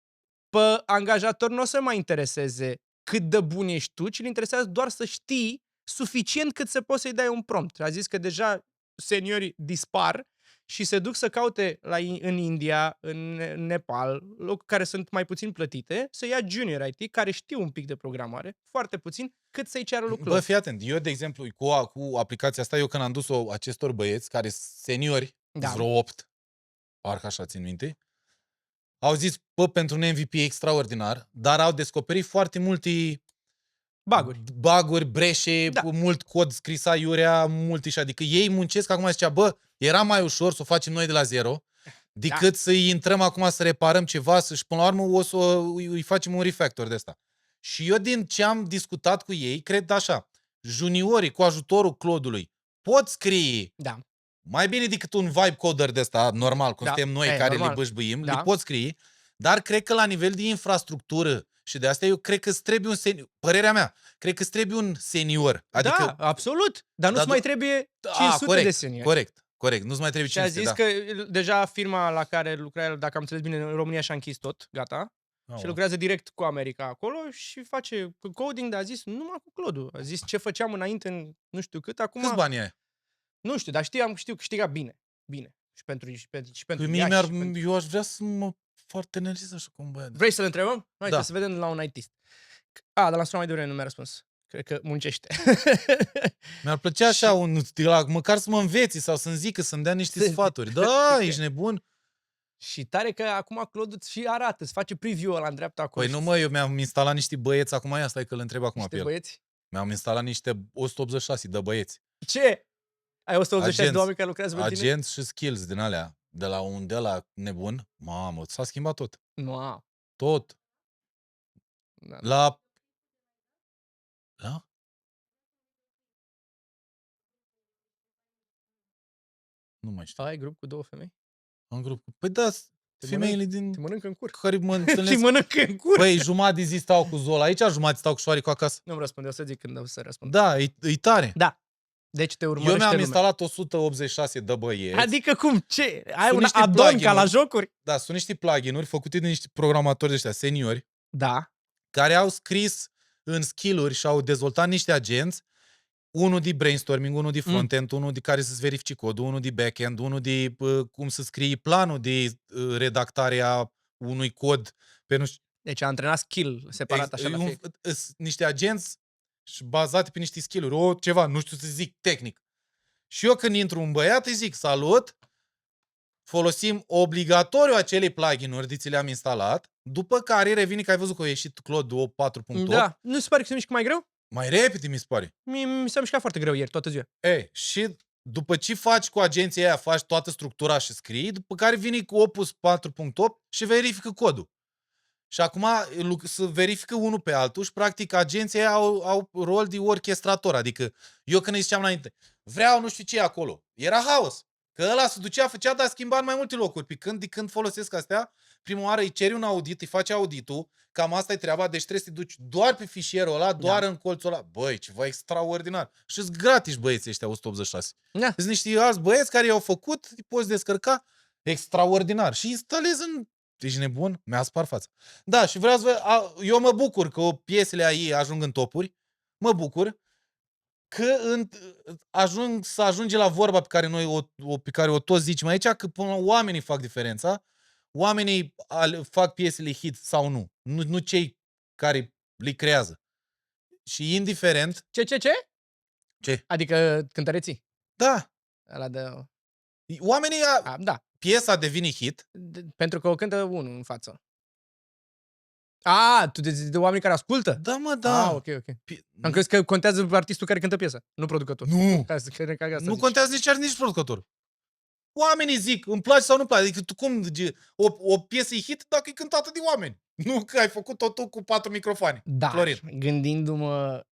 pe angajator nu o să mai intereseze cât de bun ești tu, ci îl interesează doar să știi suficient cât să poți să-i dai un prompt. A zis că deja seniorii dispar și se duc să caute în India, în Nepal, locuri care sunt mai puțin plătite, să ia junior IT care știu un pic de programare, foarte puțin, cât să-i ceară lucrul. Bă, fii atent, eu, de exemplu, cu aplicația asta, eu când am dus-o acestor băieți, care sunt seniori, vreo 8, parcă așa țin minte, au zis, bă, pentru un MVP extraordinar, dar au descoperit foarte multe baguri, breșe, mult cod scris aiurea, multe și adică ei muncesc, acum zicea, bă, era mai ușor să o facem noi de la zero, decât să intrăm acum să reparăm ceva și până la urmă o să îi facem un refactor de ăsta. Și eu din ce am discutat cu ei, cred așa, juniorii cu ajutorul Claude-ului pot scrie Da. mai bine decât un vibe coder de ăsta normal, cum Da, suntem noi e, care normal. le bâșbâim, Da. le pot scrie, dar cred că la nivel de infrastructură și de asta eu cred că îți trebuie un senior, părerea mea, cred că îți trebuie un senior. Adică, Da, absolut. Dar nu-ți Dar mai trebuie 500 corect, de seniori. corect, nu-ți mai trebuie Și a 500, zis da. că deja firma la care lucra el, dacă am înțeles bine, în România și-a închis tot, gata. Și lucrează direct cu America acolo și face coding, dar a zis numai cu Claude. A zis ce făceam înainte în nu știu cât, acum... Câți bani ai? Nu știu, dar știu câștiga bine. Bine. Și pentru Mie Iași, și pentru... eu aș vrea să mă partenerizez așa cu un băiat. Vrei să-l întrebăm? Hai Da. să vedem la un ITist. Dar l-am sunat mai devreme, nu mi-a răspuns. Cred că muncește. Mi-ar plăcea așa, măcar să mă înveți sau să-mi zică, să-mi dea niște sfaturi. Da, ești nebun? Și tare că acum Claude îți și arată, îți face preview-ul ăla în dreapta acolo. Păi nu mă, eu mi-am instalat niște băieți acum, ia stai că îl întreb acum Niște pe el. băieți? Mi-am instalat niște 186 de băieți. Ce? Ai 186 de Agenți. oameni care lucrează pentru tine? Agenți și skills din alea. De la un de la nebun. Mamă, s-a schimbat tot. Nu. Tot. Da. La... Nu mai știu. Ai grup cu 2 femei? În grup. Păi da, femeile din... Te mănâncă în cur. care mă Te întâlnesc. mănâncă în cur. Păi, jumătate de zi stau cu Zola aici, jumătate stau cu Șoaricu acasă. Nu-mi răspunde, o să zic când o să răspund. Da, e tare. Da. Deci te urmărește Eu mi-am lumea. instalat 186 de băieți. Adică cum? Ce? Ai Sunt un niște add-on ca plugin-uri. la jocuri? Da, sunt niște plugin-uri făcute de niște programatori de ăștia seniori, Da. care au scris în skill-uri și au dezvoltat niște agenți, unul de brainstorming, unul de front-end, unul de care să-ți verifici codul, unul de back-end, unul de cum să scrii planul de redactare a unui cod pe nu știu. Deci a antrenat skill separat așa la fiecare. Niște agenți și bazate pe niște skill-uri, ceva, nu știu să zic, tehnic. Și eu când intru un băiat îi zic, salut, folosim obligatoriu acele plugin-uri de ți le-am instalat, după care revine că ai văzut că a ieșit Claude 4.8. Da. Nu se pare că se mișcă mai greu? Mai repede, mi se pare. Mi s-a mișcat foarte greu ieri, toată ziua. Ei, și după ce faci cu agenția aia, faci toată structura și scrii, după care vine cu Opus 4.8 și verifică codul. Și acum se verifică unul pe altul și practic agenția aia au rol de orchestrator. Adică eu când îi ziceam înainte, vreau nu știu ce acolo, era haos. Că ăla se ducea, făcea, dar schimba în mai multe locuri. Pe când, de când folosesc astea, prima oară îi ceri un audit, îi faci auditul, cam asta e treaba, deci trebuie să te duci doar pe fișierul ăla, doar în colțul ăla. Băi, ceva extraordinar. Și sunt gratis băieții ăștia 186. Da. Sunt niște alți băieți care i-au făcut, îi poți descărca, extraordinar. Și instalezi în... Ești nebun? Mi-a spart fața. Da, și vreau să vă... Eu mă bucur că piesele ei ajung în topuri. Mă bucur că ajunge la vorba pe care noi pe care o toți zicem aici, că până oamenii fac diferența. Oamenii fac piesele hit sau nu. Nu cei care le creează. Și indiferent... Ce? Adică cântăreții? Da. Ăla de... Oamenii... Da. Piesa devine hit. Pentru că o cântă unul în față. Tu de oameni care ascultă? Da, mă, da. Ok. Am crezut că contează artistul care cântă piesa, nu producătorul. Nu contează nici producătorul. Oamenii zic, îmi place sau nu place. Adică tu cum o piesă e hit dacă e cântată de oameni. Nu că ai făcut-o tu cu 4 microfoane. Da, Florin. gândindu-mă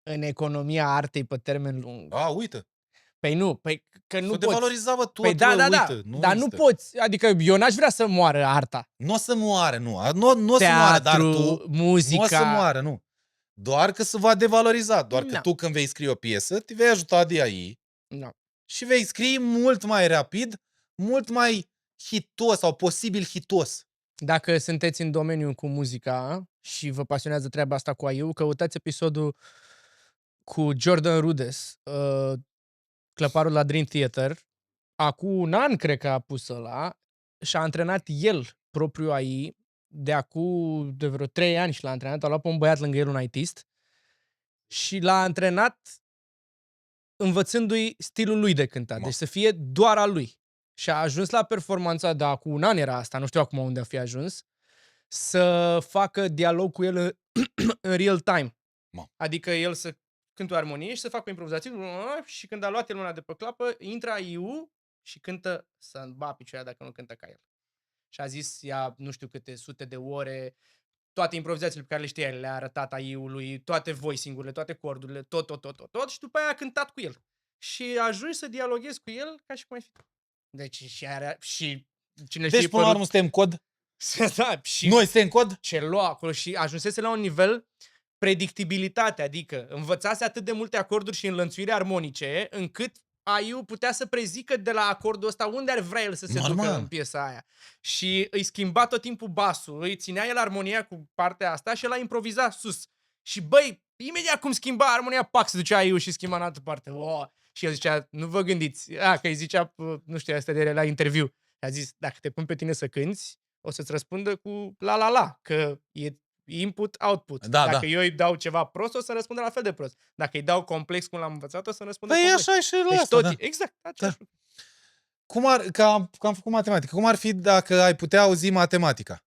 în economia artei pe termen lung. Uite. Păi nu, că nu poți. devalorizat tot, păi da, uite. Dar nu poți, adică eu n-aș vrea să moară arta. Nu o să moară, nu. Nu o să moară, dar tu... muzica... Nu o să moară, nu. Doar că se va devaloriza. Doar că tu când vei scrie o piesă, te vei ajuta de AI. Da. Și vei scrie mult mai rapid, mult mai hitos sau posibil hitos. Dacă sunteți în domeniul cu muzica și vă pasionează treaba asta cu AI-ul, căutați episodul cu Jordan Rudess, clăparul la Dream Theater. Acum un an, cred că a pus ăla și a antrenat el propriul AI de vreo 3 ani și l-a antrenat. A luat pe un băiat lângă el, un ITist, și l-a antrenat învățându-i stilul lui de cântat. Deci să fie doar al lui. Și a ajuns la performanța de acum un an era asta, nu știu acum unde a fi ajuns, să facă dialog cu el în real time. Adică el să cântă o armonie și să facă o improvizație și când a luat el una de pe clapă, intră AI-ul și cântă să-mi ba picioarea dacă nu cântă ca el. Și a zis, ia nu știu câte sute de ore, toate improvizațiile pe care le știa, le-a arătat AI-ului, toate voicing-urile, toate cordurile, tot și după aia a cântat cu el. Și ajungi să dialoghezi cu el ca și cum ai fi. Deci și cine Deci, știe până la urmă, suntem în cod? da, și Noi suntem în cod? ce lua acolo și ajunsese la un nivel predictibilitate, adică învățase atât de multe acorduri și înlănțuiri armonice, încât AI-ul putea să prezică de la acordul ăsta unde ar vrea el să se ducă Normal. în piesa aia. Și îi schimba tot timpul basul, îi ținea el armonia cu partea asta și el a improvizat sus. Și băi, imediat cum schimba armonia, pac, se ducea AI-ul și schimba în altă parte. Oh! Și el zicea, nu vă gândiți, că îi zicea, nu știu, asta de la interviu. A zis, dacă te pun pe tine să cânti, o să-ți răspundă cu la, că e input-output. Da, Dacă da. eu îi dau ceva prost, o să răspundă la fel de prost. Dacă îi dau complex cum l-am învățat, o să răspundă Păi complex. așa e și la Deci asta, tot, da. exact, același lucru. Că am făcut matematică. Cum ar fi dacă ai putea auzi matematica?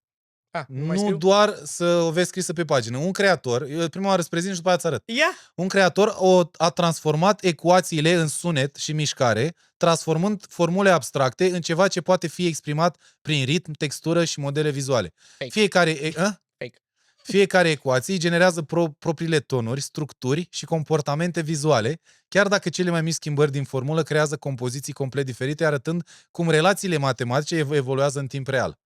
Nu mai Nu scriu? doar să o vezi scrisă pe pagină. Un creator, eu prima oară îți prezint și după aia îți arăt. Ia! Un creator a transformat ecuațiile în sunet și mișcare, transformând formule abstracte în ceva ce poate fi exprimat prin ritm, textură și modele vizuale. Fake. Fiecare ecuație generează propriile tonuri, structuri și comportamente vizuale, chiar dacă cele mai mici schimbări din formulă creează compoziții complet diferite, arătând cum relațiile matematice evoluează în timp real.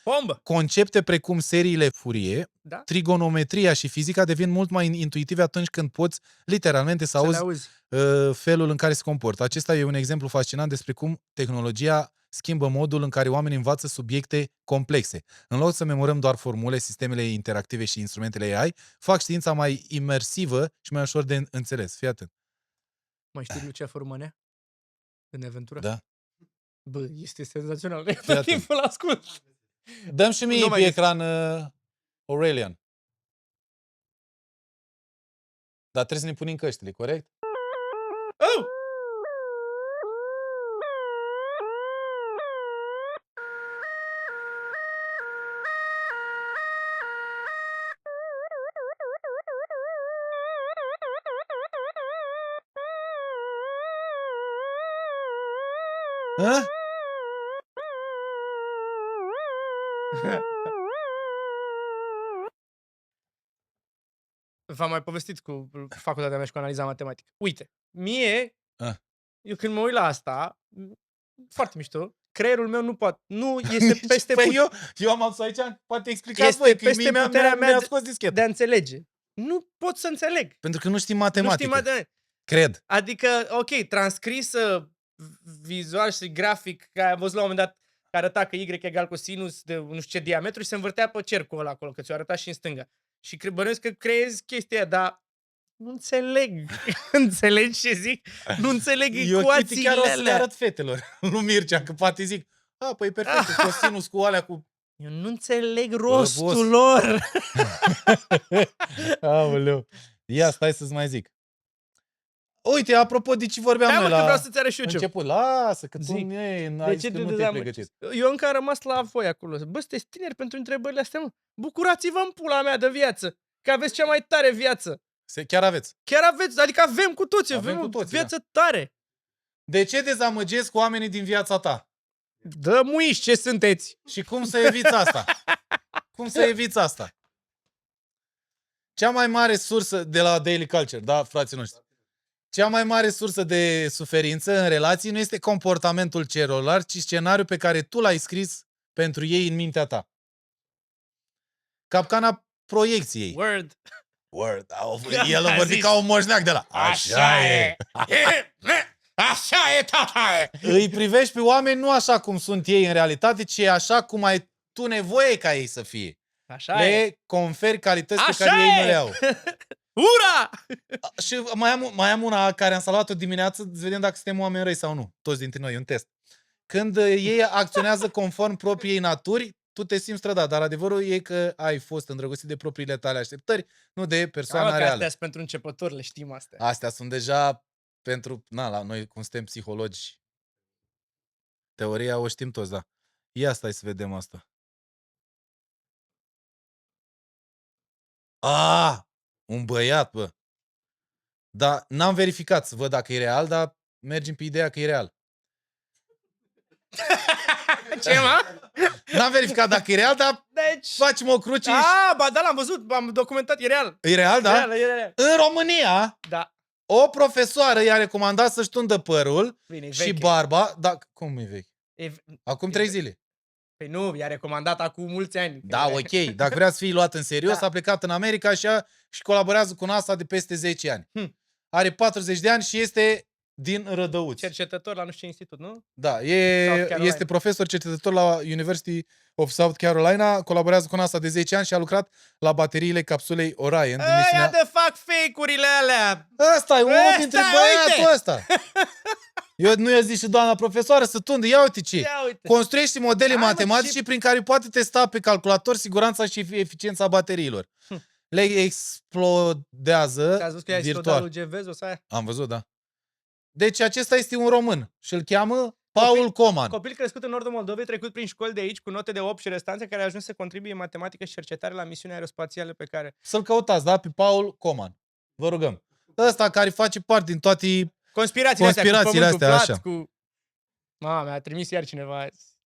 Bombă! Concepte precum seriile Fourier, Da? trigonometria și fizica devin mult mai intuitive atunci când poți literalmente să Să le auzi auzi. felul în care se comportă. Acesta e un exemplu fascinant despre cum tehnologia schimbă modul în care oamenii învață subiecte complexe. În loc să memorăm doar formule, sistemele interactive și instrumentele AI, fac știința mai imersivă și mai ușor de înțeles. Fii atent. Mai știi Lucia Formanea? În aventură? Da. Bă, este senzațional. Tot atent. timpul l-ascult. Dăm și mie Nu pe mai ecran Aurelian. Dar trebuie să ne punem căștile, corect? Oh! Hă? V-am mai povestit cu facultatea mea și cu analiza matematică. Uite, mie, Ah. eu când mă uit la asta, foarte mișto, creierul meu nu este peste Păi eu am adus aici, poate explicați Este voi, că peste mie puterea mea mi-a de- scos dischetul. de a înțelege. Nu pot să înțeleg. Pentru că nu știi Nu matematică. știi matematică. Cred. Adică, ok, transcrisă vizual și grafic, că am văzut la un moment dat că arăta că Y egal cu sinus de nu știu ce diametru și se învârtea pe cercul ăla acolo, că ți-o arăta și în stânga. Și bănuiesc că creezi chestia aia, dar nu înțeleg. Înțelegi ce zic? Nu înțeleg Eu chiar ecuațiile o să le alea. arăt fetelor. Lui Mircea, că poate zic, păi perfect, cu cosinus, cu alea, cu... Eu nu înțeleg boss. rostul lor. Aoleu. Ia, stai să-ți mai zic. Uite, apropo de ce vorbeam Hai mă, noi că la vreau să-ți arăt și eu ceva. început. Lasă, că tu Zic. ai De zis ce că te nu te-ai dezamăgesc? pregătit. Eu încă am rămas la voi acolo. Bă, sunteți tineri pentru întrebările astea, mă. Bucurați-vă în pula mea de viață. Că aveți cea mai tare viață. Chiar aveți. Chiar aveți, adică avem cu toții. Avem Avem cu toții, viață tare. De ce dezamăgesc oamenii din viața ta? Dă muiși, ce sunteți? Și cum să eviți asta? Cum să eviți asta? Cea mai mare sursă de la Daily Culture, da, frații noștri? Cea mai mare sursă de suferință în relații nu este comportamentul celorlalți, ci scenariul pe care tu l-ai scris pentru ei în mintea ta. Capcana proiecției. Word. Word. El a vorbit ca un moșneac de la. Așa e. Așa e, tata. Îi privești pe oameni nu așa cum sunt ei în realitate, ci așa cum ai tu nevoie ca ei să fie. Așa e. Le conferi calități pe Așa care ei nu e. le au. Ura! Și mai am una care am salvat-o dimineață, să vedem dacă suntem oameni răi sau nu. Toți dintre noi, e un test. Când ei acționează conform propriei naturi, tu te simți trădat, dar adevărul e că ai fost îndrăgostit de propriile tale așteptări, nu de persoana Astea reală. sunt pentru începători, le știm astea. Astea sunt deja pentru, la noi cum suntem psihologi, teoria o știm toți, da. Ia stai să vedem asta. Un băiat, bă. Dar n-am verificat să văd dacă e real, dar mergem pe ideea că e real. Ce, mă? N-am verificat dacă e real, dar Deci... facem o cruce. Ba da, l-am văzut, am documentat, e real. E real, da? E real. În România, Da. o profesoară i-a recomandat să-și tundă părul Bine, e și veche. barba. Da, cum e vechi? E... Acum 3 zile. Păi nu, i-a recomandat acum mulți ani. Da, ok. Dacă vrea să fii luat în serios, Da. a plecat în America și colaborează cu NASA de peste 10 ani. Are 40 de ani și este din Rădăuți. Cercetător la nu știu ce institut, nu? Da, South Carolina. este profesor cercetător la University of South Carolina, colaborează cu NASA de 10 ani și a lucrat la bateriile capsulei Orion din Aia misiunea... de fac fake-urile alea! Ăsta e unul dintre Ăsta, băiatul uite! ăsta. Eu nu i-a zis și doamna profesoară să tundă. Ia uite ce. Ia uite. Construiește modele Hai, mă, matematice ce- prin care poate testa pe calculator siguranța și eficiența bateriilor. Le explodează Ți-a zis că i-a explodat virtual. lui Gevezos aia? Am văzut, da. Deci acesta este un român și îl cheamă Paul Coman. Copil crescut în nordul Moldovei, trecut prin școli de aici cu note de 8 și restanțe, care a ajuns să contribuie în matematică și cercetare la misiunea aerospațială pe care... Să-l căutați, da? Pe Paul Coman. Vă rugăm. Ăsta care face parte din toate... Conspirațiile Conspirațiile astea, cu astea, pământul așa. plat, cu... Mama, mi-a trimis iar cineva azi.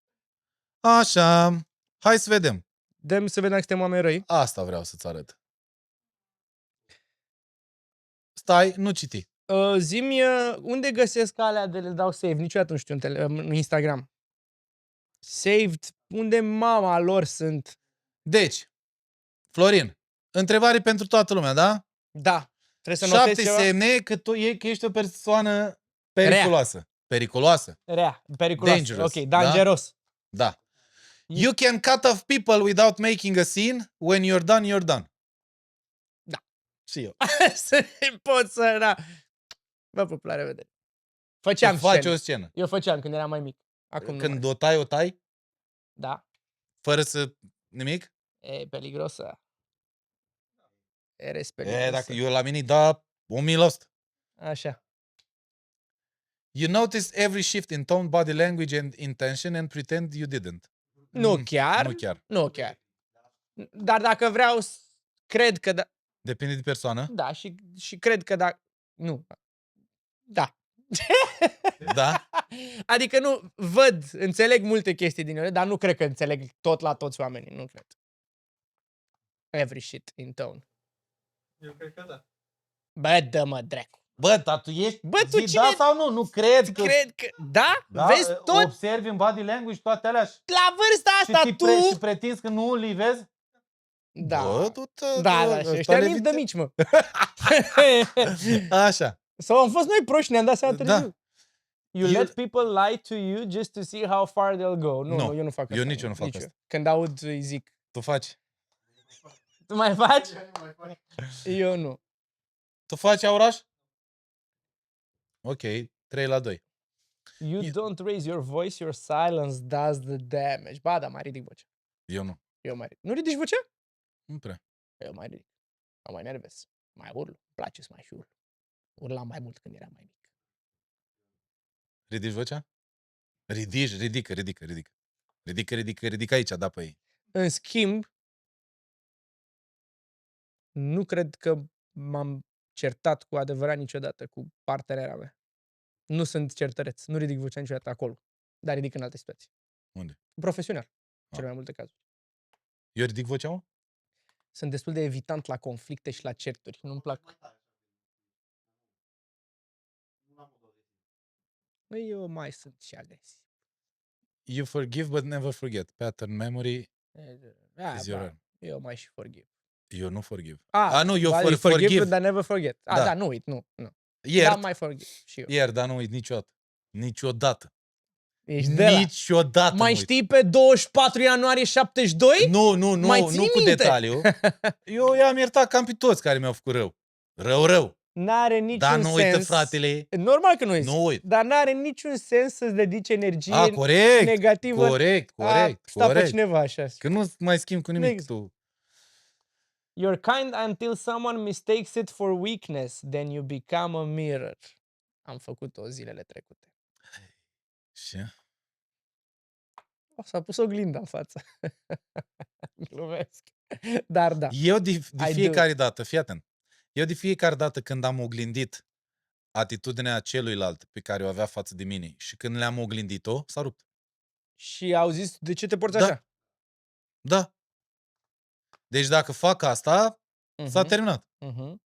Așa. Hai să vedem. Dăm să vedem dacă suntem oameni răi. Asta vreau să-ți arăt. Stai, nu citi. Zi-mi, unde găsesc alea de le dau save? Niciodată nu știu în Instagram. Saved, unde mama lor sunt? Deci, Florin, întrebare pentru toată lumea, da? Da. Trebuie să notezi 7 ceva? semne că că ești o persoană periculoasă. Periculoasă. Rea, periculos. Dangerous, Ok, dangeros. Da. You can cut off people without making a scene. When you're done, you're done. Da. Și eu. Să pot să... Da. Vă pup, la revedere. Făceam Să faci scene. o scenă. Eu făceam când eram mai mic. Acum nu Când mai. o tai, o tai, Da. fără să nimic. E peligrosă. Eres E, peligrosă. dacă eu la mine, da, 1000%. Așa. You notice every shift in tone, body language and intention and pretend you didn't. Nu chiar. Nu chiar. Nu chiar. Dar dacă vreau, cred că da. Depinde de persoană. Da, și cred că da. Nu. Da. Da? Adică nu, înțeleg multe chestii din ele, dar nu cred că înțeleg tot la toți oamenii, nu cred. Every shit in tone. Eu cred că da. Bă, dă-mă dracu. Bă, dar tu ești... Bă, tu zi cine- da sau nu? Nu cred că... Cred că, da? Da? Vezi tot Observi în body language toate alea și, la vârsta asta și, tu... și pretinzi că nu li vezi? Da. Bă, du-te, Da, bă, și ăsta ăștia le nici de vite- mici, mă. Așa. Sau am fost noi proști, ne-am dat seama Da. târziu. You Eu- let people lie to you just to see how far they'll go. Nu, Nu, eu nu fac eu asta. nici eu nu fac asta. Când aud, îi zic. Tu faci. Tu mai faci? Eu nu. Tu faci, Auraș? Ok, 3-2. You don't raise your voice, your silence does the damage. Ba, da, mai ridic vocea. Eu nu. Eu mai ridic. Nu ridici vocea? Nu prea. Eu mai ridic. Mă mai nervez. Mai urlu. Îmi place să mai și urlu. Urlam mai mult când eram mai mic. Ridici vocea? Ridică. Ridică aici, da pe ei. În schimb, nu cred că m-am certat cu adevărat niciodată cu partenera mea. Nu sunt certăreț. Nu ridic vocea niciodată acolo. Dar ridic în alte situații. Unde? Profesional. În cele mai multe cazuri. Eu ridic vocea, mă? Sunt destul de evitant la conflicte și la certuri. Nu-mi plac. Eu mai sunt și agresiv. You forgive but never forget. Pattern memory is your Da, own. eu mai și forgive. Eu nu forgive. Nu, eu forgive, forgive. dar never forget. Da. Da, nu uit, nu. Da, Iert, mai forgive și eu. iert, dar nu uit niciodată. Niciodată. Ești de la. Niciodată Mai nu uit. știi pe 24 ianuarie 72? Nu, Mai nu ții cu minte? detaliu. Eu i-am iertat cam pe toți care mi-au făcut rău. Rău. N-are niciun Dar nu sens. uită, fratele. Normal că nu uiți. Nu uit. Dar n-are niciun sens să-ți dedici energie Corect. negativă. Corect. Sta pe Corect. cineva așa. Că nu mai schimb cu nimic Exact. tu. You're kind until someone mistakes it for weakness, then you become a mirror. Am făcut-o zilele trecute. Și? S-a pus oglinda în față. Glumesc. Dar da. Eu de I fiecare dată, fii atent. Eu de fiecare dată când am oglindit atitudinea celuilalt pe care o avea față de mine și când le-am oglindit-o, s-a rupt. Și au zis, de ce te porți Da. așa? Da. Deci dacă fac asta, s-a Mhm, terminat. mhm.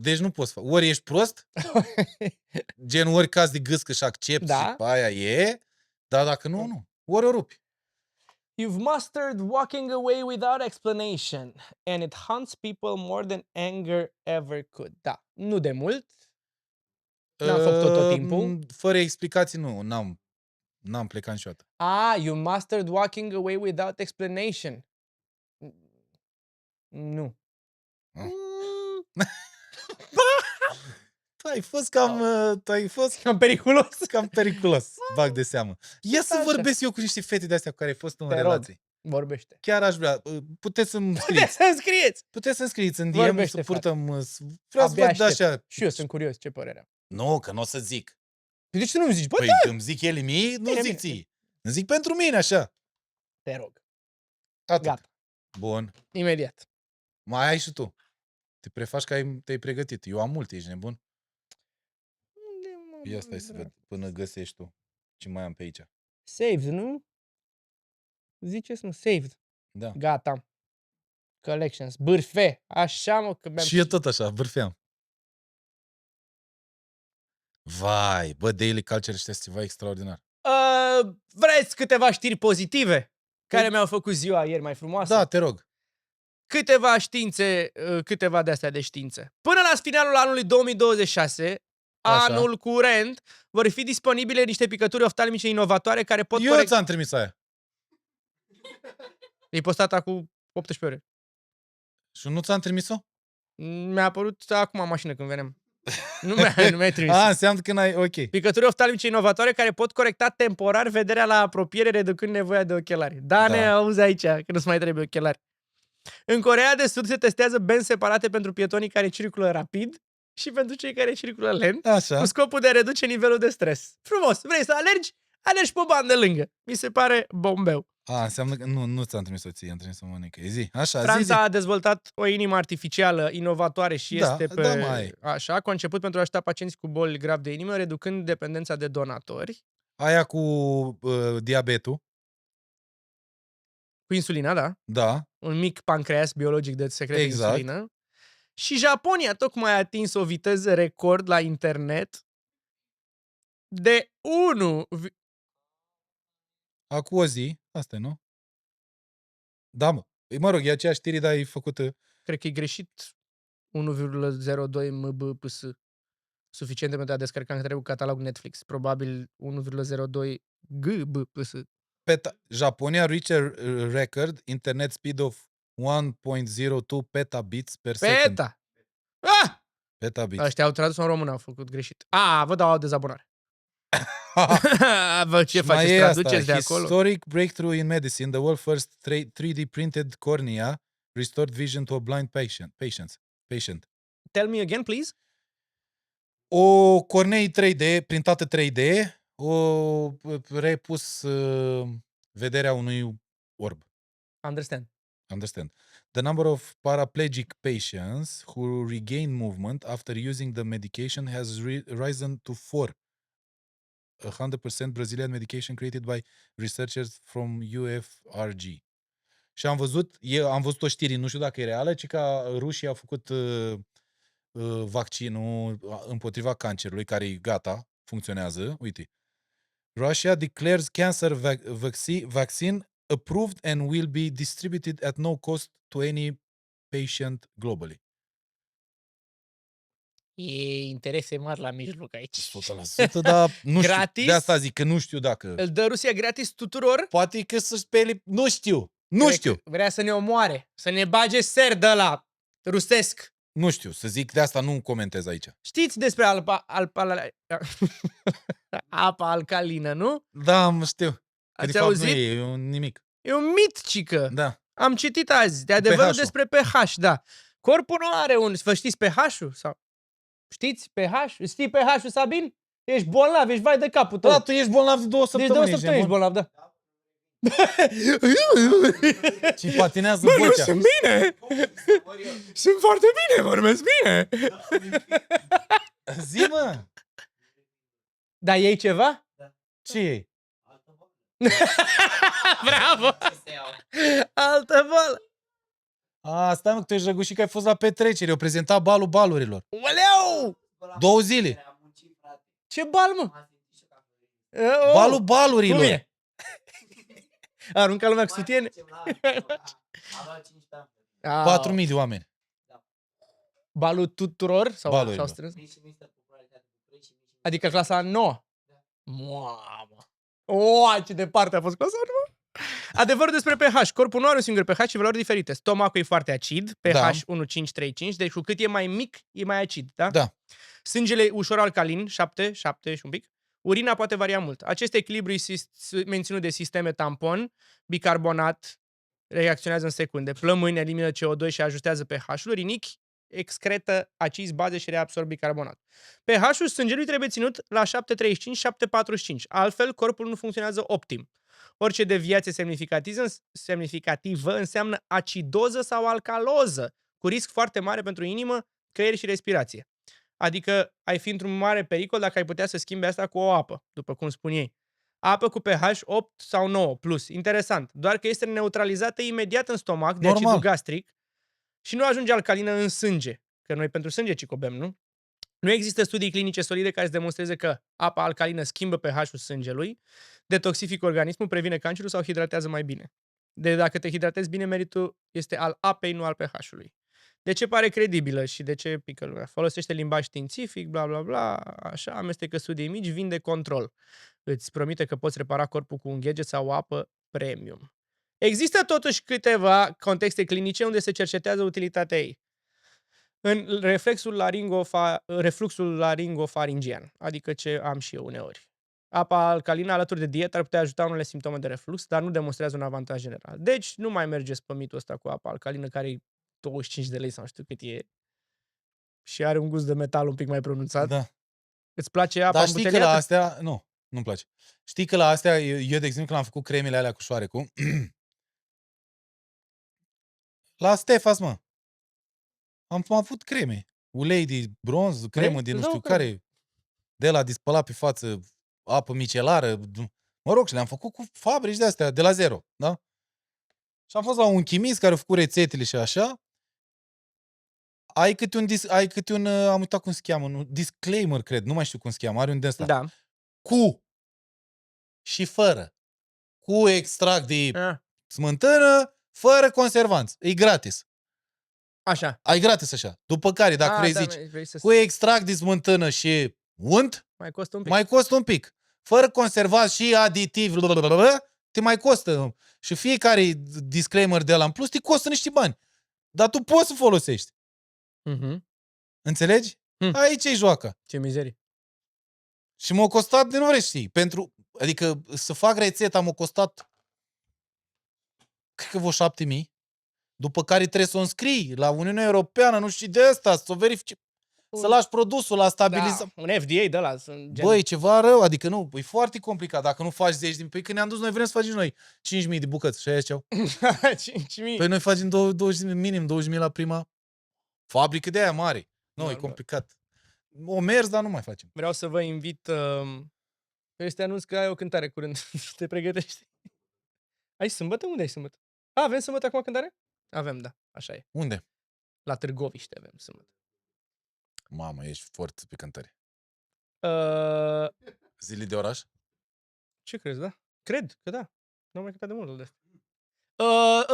Deci nu poți face. Ori ești prost, gen ori caz de gâscă și accepti Da. și pe aia e, dar dacă nu, nu. Ori o rupi. You've mastered walking away without explanation and it haunts people more than anger ever could. Da, nu de mult. N-am făcut-o tot timpul. Fără explicații, nu. N-am plecat niciodată. You mastered walking away without explanation. Nu. Ah. Tu ai fost Cam periculos. cam periculos, bag de seamă. Ia să Așa. vorbesc eu cu niște fete de-astea cu care ai fost în Te rog. relații. Vorbește. Chiar aș vrea. Puteți să-mi Puteți scrieți. să-mi scrieți. Puteți să-mi scrieți în DM, Vorbește, să frate. purtăm... Vreau să Abia văd aștept. așa. Și eu sunt curios ce părere am. Nu, că nu o să zic. De ce nu-mi zici? Bă, Păi da, îmi zic ele mie, nu Bine, zic bine. ție. Îmi zic pentru mine, așa. te rog. Atât. Gata. Bun. Imediat. Mai ai și tu. Te prefaci că te-ai pregătit. Eu am multe, ești nebun? Ia stai să văd până găsești tu ce mai am pe aici. Saved, nu? Ziceți, mă, saved. Da. Gata. Collections. Bârfe. Așa, mă, că mi-am... Și eu tot așa, vârfeam. Vai, bă, Daily Culture ăștia sunt ceva extraordinar. Vreți câteva știri pozitive care mi-au făcut ziua ieri mai frumoasă? Da, te rog. Câteva științe, câteva de-astea de științe. Până la finalul anului 2026, Așa. anul curent, vor fi disponibile niște picături oftalmice inovatoare care pot Eu ți-am trimis aia. E postat acum 18 ore. Și nu ți-am trimis-o? Mi-a apărut acum în mașină când veneam. Nu mi-ai trimis. A, înseamnă că n-ai... Ok. Picături oftalmice inovatoare care pot corecta temporar vederea la apropiere, reducând nevoia de ochelari. Da, ne auzi aici, că nu-ți mai trebuie ochelari. În Coreea de Sud se testează benzi separate pentru pietonii care circulă rapid și pentru cei care circulă lent, Așa. cu scopul de a reduce nivelul de stres. Frumos! Vrei să alergi? Alergi pe o bandă lângă. Mi se pare bombeu. A, înseamnă că nu ți-am trimis-o ție, am trimis-o Monica. Zi, așa, Franța a dezvoltat o inimă artificială inovatoare și Da, este pe... da, mai. Așa, conceput pentru a ajuta pacienți cu boli grav de inimă, reducând dependența de donatori. Aia cu diabetul, Cu insulina, da. da. Un mic pancreas biologic de secret de Exact. insulină. Și Japonia tocmai a atins o viteză record la internet de 1. Acum o zi, asta e, nu? Da, mă. Mă rog, e aceeași știri, dar e făcută... Cred că e greșit 1,02 mbps. Suficient pentru a descărca întregul catalog Netflix. Probabil 1,02 gbps. Japonia reached a record internet speed of 1.02 petabits per second. Peta! Ah! Petabits. Ăștia au tradus în română, au făcut greșit. Vă dau o dezabonare. Vă ce Și mai faceți? e Traduceți asta, de acolo? Historic breakthrough in medicine, the world's first 3D printed cornea restored vision to a blind patient. Tell me again, please. O cornei 3D, printată 3D, o repus vederea unui orb. Understand. Understand. The number of paraplegic patients who regain movement after using the medication has risen to 4. 100% Brazilian medication created by researchers from UFRG. Și am văzut o știri, nu știu dacă e reală, ci că rușii au făcut vaccinul împotriva cancerului, care e gata, funcționează. Uite. Russia declares cancer vaccine approved and will be distributed at no cost to any patient globally. E interese mari la mijloc aici. 100%, dar nu Gratis? știu. De asta zic că nu știu dacă... Îl dă Rusia gratis tuturor? Poate că să speli... Nu știu. Nu Cred știu. că Vrea să ne omoare. Să ne bage ser de la rusesc. Nu știu. Să zic, de asta nu comentez aici. Știți despre apa alcalină, nu? Da, mă știu. Că Ați de fapt auzit? nu e un nimic. E un mit, cică. Da. Am citit azi, de adevărul pH-ul. despre pH, da. Corpul nu are un... Vă știți pH-ul? Sau... Știți pH? Știi pH-ul, Sabin? Ești bolnav, ești vai de capul tău. Da, tu ești bolnav de 2 deci săptămâni. de 2 săptămâni ești bolnav, da. Și patinează Bă, vocea. sunt bine! Sunt foarte bine, vorbesc bine! Zi, mă! Dar iei ceva? Ce e? Bravo! Altă bală! Stai mă, că tu ești răgușit că ai fost la petrecere. Eu prezentat balul balurilor. Oleu! 2 zile. Ce bal, mă? Balul balurilor. Cum e? Arunca lumea cu sutiene? 4.000 de oameni. Balul tuturor? Sau Balurilor. s-au strâns? Adică clasa 9? Mamă! Ce departe a fost clasa 9! Adevărul despre pH. Corpul nu are un singur pH și valori diferite. Stomacul e foarte acid, pH Da. 1,535, deci cu cât e mai mic, e mai acid, da? Da. Sângele e ușor alcalin, 7 și un pic. Urina poate varia mult. Acest echilibru e menținut de sisteme tampon, bicarbonat, reacționează în secunde. Plămâni elimină CO2 și ajustează pH-ul. Rinichi excretă acizi, baze și reabsorb bicarbonat. pH-ul sângelui trebuie ținut la 7,35-7,45. Altfel, corpul nu funcționează optim. Orice deviație semnificativă înseamnă acidoză sau alcaloză, cu risc foarte mare pentru inimă, creier și respirație. Adică ai fi într-un mare pericol dacă ai putea să schimbi asta cu o apă, după cum spun ei. Apă cu pH 8 sau 9 plus. Interesant. Doar că este neutralizată imediat în stomac de Normal. acidul gastric și nu ajunge alcalină în sânge. Că noi pentru sânge cicobem, nu? Nu există studii clinice solide care să demonstreze că apa alcalină schimbă pH-ul sângelui, detoxifică organismul, previne cancerul sau hidratează mai bine. De dacă te hidratezi bine, meritul este al apei, nu al pH-ului. De ce pare credibilă și de ce pică lumea? Folosește limbaj științific, bla bla bla, așa, amestecă studii mici, vinde control. Îți promite că poți repara corpul cu un gadget sau o apă premium. Există totuși câteva contexte clinice unde se cercetează utilitatea ei. În refluxul laringofaringian, adică ce am și eu uneori. Apa alcalină alături de dietă ar putea ajuta unele simptome de reflux, dar nu demonstrează un avantaj general. Deci nu mai mergeți pe mitul ăsta cu apa alcalină care e 25 de lei sau știu cât e și are un gust de metal un pic mai pronunțat. Da. Îți place apa Dar știi că îmbuteliată? la astea... Nu-mi place. Știi că la astea, eu de exemplu, când am făcut cremele alea cu șoarecul, la Stefas, mă, am avut creme. Ulei de bronz, cremă Vrei? de nu Îți dau știu o cremă. care, de la dispălat pe față, apă micelară, mă rog, și le-am făcut cu fabrici de astea, de la zero, da? Și am fost la un chimist care a făcut rețetele și așa. Ai câte un am uitat cum se cheamă, disclaimer, cred, nu mai știu cum se cheamă, are un de ăsta. Da. Cu și fără. Cu extract de Ah, smântână, fără conservanți. E gratis. așa. Ai gratis așa. După care, dacă vrei, da, zici, vrei să cu extract de smântână și unt, mai costă un pic. mai costă un pic. Fără conservanți și aditiv, te mai costă. Și fiecare disclaimer de ăla în plus te costă niște bani. Dar tu poți să folosești. Mhm. Înțelegi? Aici e joaca. Ce mizerie. Și m-a costat, de nu vrei să știi, adică să fac rețeta m-a costat, cred că vreo 7.000, după care trebuie să o înscrii la Uniunea Europeană, nu știu de asta, să o verifici, să lași produsul la stabilizat. Da, un FDA de ăla. Sunt gen... Băi, e ceva rău, adică nu, e foarte complicat, dacă nu faci 10 din... Păi când ne-am dus, noi vrem să facem noi 5.000 de bucăți și aia ziceau. 5.000. Păi noi facem 20.000, minim 20.000 la prima fabrică de aia mare. Nu, e complicat. O mers, dar nu mai facem. Vreau să vă invit... Este anunț că ai o cântare curând. Te pregătești. Ai sâmbătă? Unde ai sâmbătă? Avem sâmbătă acum cântare? Avem, da. Așa e. Unde? La Târgoviște avem sâmbătă. Mamă, ești foarte pe cântare. Uh, Zilii de oraș? ce crezi, da? Cred că da. Nu am mai cântat de mult de asta.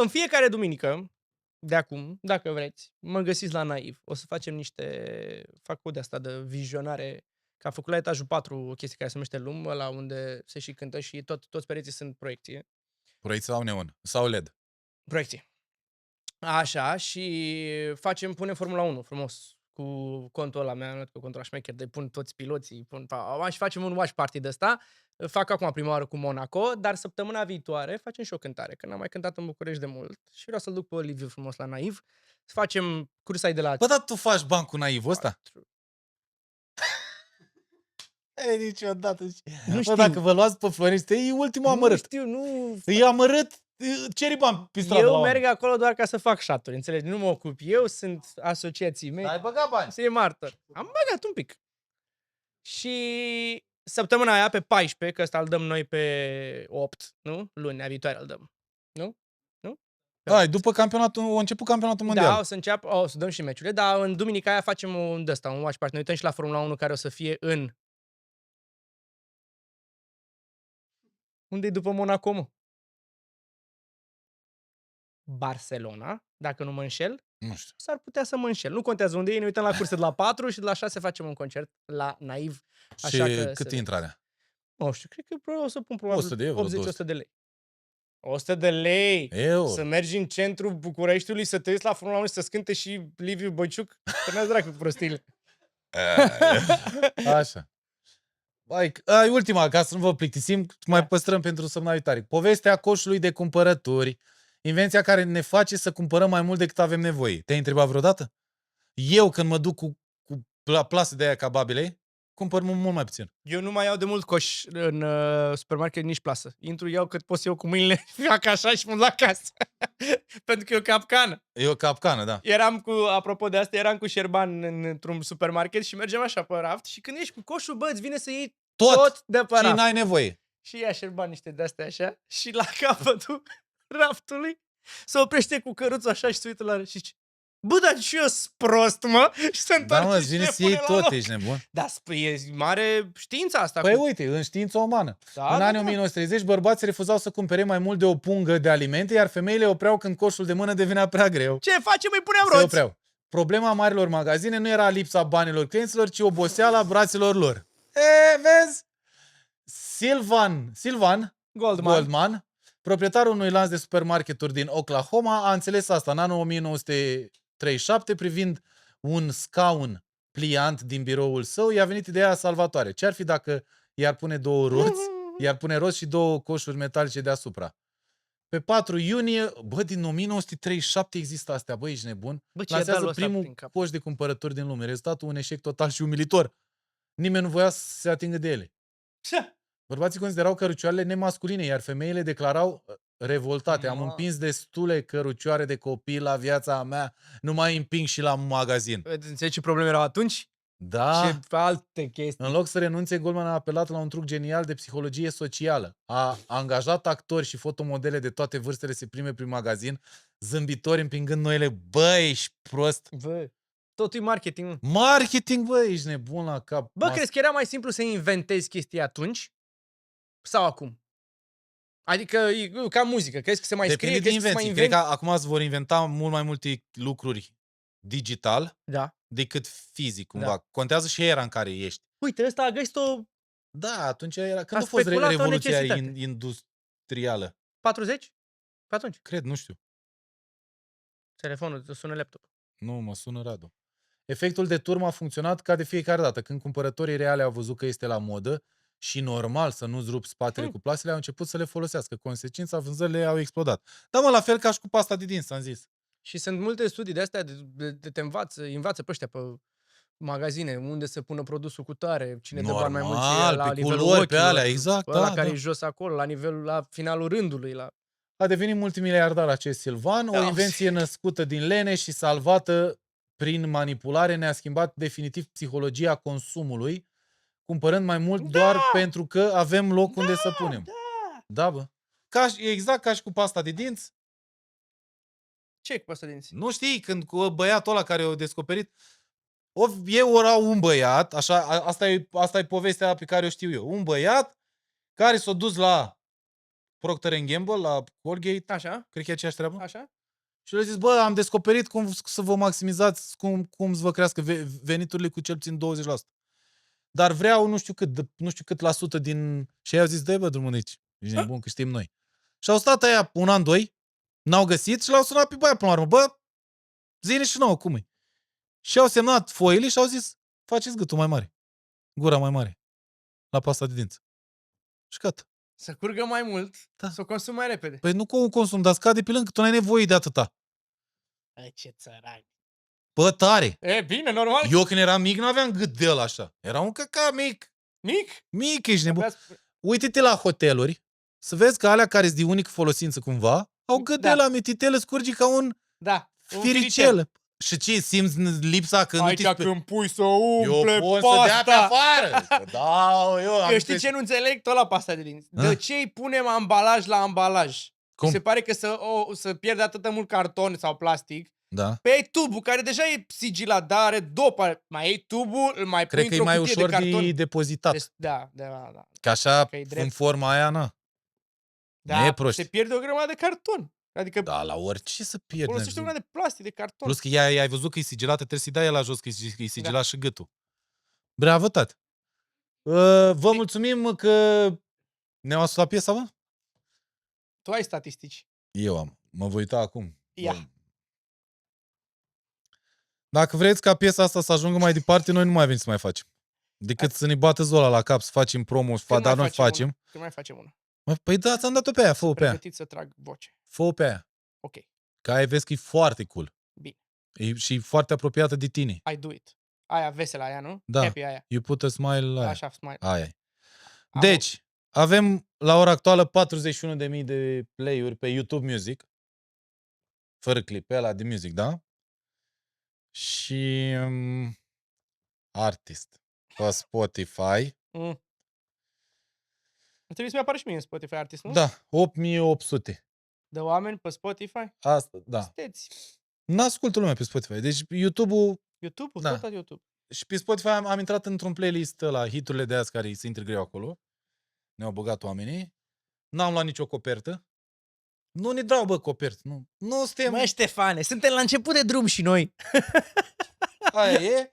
În fiecare duminică, de acum, dacă vreți, mă găsiți la Naiv. O să facem fac o de asta de vizionare, că a făcut la etajul 4 o chestie care se numește Lum, la unde se și cântă și toți pereții sunt proiecție. Proiecție sau neon? Sau LED? Proiecție. Așa, și punem Formula 1 frumos, cu contul ăla, mi-am luat cu contul șmecher, de pun toți piloții, și facem un watch party de ăsta. Fac acum prima oară cu Monaco, dar săptămâna viitoare facem și o cântare, că n-am mai cântat în București de mult și vreau să-l duc pe Liviu frumos la Naiv. Să facem cursa de la... Bă, dar tu faci bani cu naivul ăsta? E, niciodată. Nu Bă, știu. dacă vă luați pe Florin, e ultimul amărât. Nu știu, nu... E amărât, ceri bani pe stradă la Eu oameni. merg acolo doar ca să fac șaturi, înțelegi? Nu mă ocup eu, sunt asociații mei. Ai băgat bani. Să e martor. Am băgat un pic. Și săptămâna aia pe 14, că ăsta îl dăm noi pe 8, nu? Lunea viitoare îl dăm. Nu? Hai, după campionatul, a început campionatul mondial. Da, o să dăm și meciurile, dar în duminica aia facem un watch party. Ne uităm și la Formula 1 care o să fie în... Unde-i după Monaco, mă? Barcelona, dacă nu mă înșel. Nu știu. S-ar putea să mă înșel. Nu contează unde e, ne uităm la curse de la 4 și de la 6 facem un concert la Naiv. Așa Și că cât e intrarea? nu știu, cred că probabil o să pun probabil 100 de euro, 80-100 200. de lei. 100 de lei! Euro. Să mergi în centrul Bucureștiului, să te uiți la Formula 1 și să scânte și Liviu Băciuc? Că n-ați dracu cu prostiile. Așa. Ai ultima, ca să nu vă plictisim, mai păstrăm pentru săptămâna viitoare. Povestea coșului de cumpărături, invenția care ne face să cumpărăm mai mult decât avem nevoie. Te-ai întrebat vreodată? Eu când mă duc cu la plase de aia ca babele, cumpăr mult mai puțin. Eu nu mai iau de mult coș în supermarket, nici plasă. Intru, iau cât pot să iau cu mâinile, fac așa și mă duc la casă. Pentru că e o capcană. E o capcană, da. Apropo de asta, eram cu Șerban într-un supermarket și mergem așa pe raft și când ești cu coșul, bă, îți vine să iei tot de pe și raft. n-ai nevoie. Și ia Șerban niște de-astea așa și la capătul raftului se oprește cu căruțul așa și se uită la și zice, bă, dar și eu sunt prost, mă? Și se întoarce Da, mă, și vine le să iei pune la tot, loc. ești nebun. Da, e mare știința asta. Păi uite, în știința umană. Da, În da, anii da. 1930, bărbații refuzau să cumpere mai mult de o pungă de alimente, iar femeile opreau când coșul de mână devenea prea greu. Ce facem? Îi puneam Se roți. opreau. Problema marilor magazine nu era lipsa banilor clienților, ci oboseala brațelor lor. Vezi? Silvan Goldman, proprietarul unui lanț de supermarketuri din Oklahoma, a înțeles asta în anul 1937 privind un scaun pliant din biroul său. I-a venit ideea salvatoare. Ce-ar fi dacă i-ar pune două roți, i-ar pune roți și două coșuri metalice deasupra? Pe 4 iunie, bă, din 1937 există astea, bă, ești nebun? Bă, ce Lansează ăsta primul prin cap. coș de cumpărături din lume. Rezultatul un eșec total și umilitor. Nimeni nu voia să se atingă de ele. Ce? Bărbații considerau cărucioarele nemasculine, iar femeile declarau revoltate. Am împins destule cărucioare de copii la viața mea, nu mai împing și la magazin. Înțelegi ce probleme erau atunci? Da. Ce alte chestii. În loc să renunțe, Goldman a apelat la un truc genial de psihologie socială. A angajat actori și fotomodele de toate vârstele să prime prin magazin, zâmbitori împingând noile. Bă, ești prost! Bă, totul e marketing. Mă, Marketing, bă, ești nebun la cap. crezi că era mai simplu să inventezi chestii atunci? Sau acum? Adică, e ca muzică, crezi că se mai Depinde scrie? de Crezi că se mai invenții. Cred invent? că acum se vor inventa mult mai multe lucruri digital Da. decât fizic, cumva. Da. Contează și era în care ești. Uite, ăsta a găsit o Da, atunci era... Când A a fost speculat o revoluția necesitate. industrială? 40? Pe atunci. Cred, nu știu. Telefonul, îți sună laptop. Nu, mă sună Radu. Efectul de turmă a funcționat ca de fiecare dată. Când cumpărătorii reale au văzut că este la modă și normal să nu-ți rupi spatele cu plasele, au început să le folosească. Consecința, vânzările au explodat. Dar mă, la fel ca și cu pasta de dinți, am zis. Și sunt multe studii de astea de te învață pe ăștia pe magazine, unde să pună produsul cu tare, cine dă bani mai mult Normal, la pe nivelul culori, pe ochilor, alea, exact, ăla da, care da. e jos acolo, la finalul rândului. A devenit multimiliardar acest Silvan, o Da. invenție născută din lene și salvată prin manipulare, ne-a schimbat definitiv psihologia consumului, cumpărând mai mult doar pentru că avem loc unde să punem. Da, bă. Exact ca și cu pasta de dinți. Ce cu asta dinți? Nu știi, când cu băiatul ăla care a descoperit, era un băiat, așa, asta e povestea pe care o știu eu, un băiat care s-a dus la Procter & Gamble, la Colgate, Așa? cred că e aceeași treabă, Așa? și le-a zis, bă, am descoperit cum să vă maximizați, cum să vă crească veniturile cu cel puțin 20%. Dar vreau nu știu cât la sută din... Și ei au zis, dă-i bă drumul aici, ești nebun că știm noi. Și au stat aia un an, doi, n-au găsit și l-au sunat pe băiat până la urmă, bă, zi-ne și nouă, cum e? Și au semnat foile și au zis, faceți gâtul mai mare, gura mai mare, la pasta de dinți. Și gata. Să curgă mai mult, Da. să o consum mai repede. Păi nu consum, dar scade pe lângă, tu n-ai nevoie de atâta. Ai, ce țărani. Bă, tare! E, bine, normal. Eu când eram mic n-aveam gât de ăla așa. Era un căca mic. Mic? Mic, ești nebun. Abia Uite-te la hoteluri, să vezi că alea care-s de unică folosință cumva, au gât de Da. la mititele, scurgi ca un Da. un firicel. Și ce, simți lipsa că nu Aici ți... când pui să Eu umple pot să dea pe pasta. afară. Da, eu am Eu știi ce nu înțeleg? Tot la pasta de dinți. Ah. De ce îi punem ambalaj la ambalaj? Cum? Mi se pare că să pierde atât de mult carton sau plastic. Da. Pe ai tubul, care deja e sigilat, dar are dopă. Mai iei tubul, îl mai Cred pui că e într-o mai cutie ușor de carton. de depozitat. Deci, da. Că așa, că e în drept. forma aia, na. Da, Nu e prost. se pierde o grămadă de carton. Adică Da, la orice să pierde. folosește una de plastic, de carton. Plus că ea, ai văzut că e sigilată, trebuie să-i dai ea la jos, că e sigilat Da. și gâtul. Bravo, tată. Vă mulțumim că ne-au ascultat piesa, mă? Tu ai statistici. Eu am. Mă voi uita acum. Ia. Bun. Dacă vreți ca piesa asta să ajungă mai departe, noi nu mai avem să mai facem. Decât să ne bată Zola la cap, să facem promo, Când dar mai noi facem. Una? Când mai facem una? Păi da, ți-am dat-o pe aia, fă-o pe aia. Pregătit să trag voce. Fă-o pe aia. Ok. Că aia vezi că e foarte cool. Bine. E și foarte apropiată de tine. I do it. Aia veselă aia, nu? Da. Happy aia. You put a smile la aia. Așa, smile. Aia e. Am Deci, avem la ora actuală 41.000 de play-uri pe YouTube Music. Fără clip, pe ăla de music, da? Și artist pe Spotify. Trebuie să-mi apară și mie în Spotify artist, nu? Da, 8.800. De oameni pe Spotify? Asta, da. Steți. N-ascultă lumea pe Spotify. Deci YouTube-ul YouTube-ul? Da. Tot YouTube. și pe Spotify am intrat într-un playlist la hiturile de azi care se intră greu acolo. Ne-au băgat oamenii. N-am luat nicio copertă. Nu ne dau, bă, copertă. Nu suntem... Mă, Ștefane, suntem la început de drum și noi. Aia e.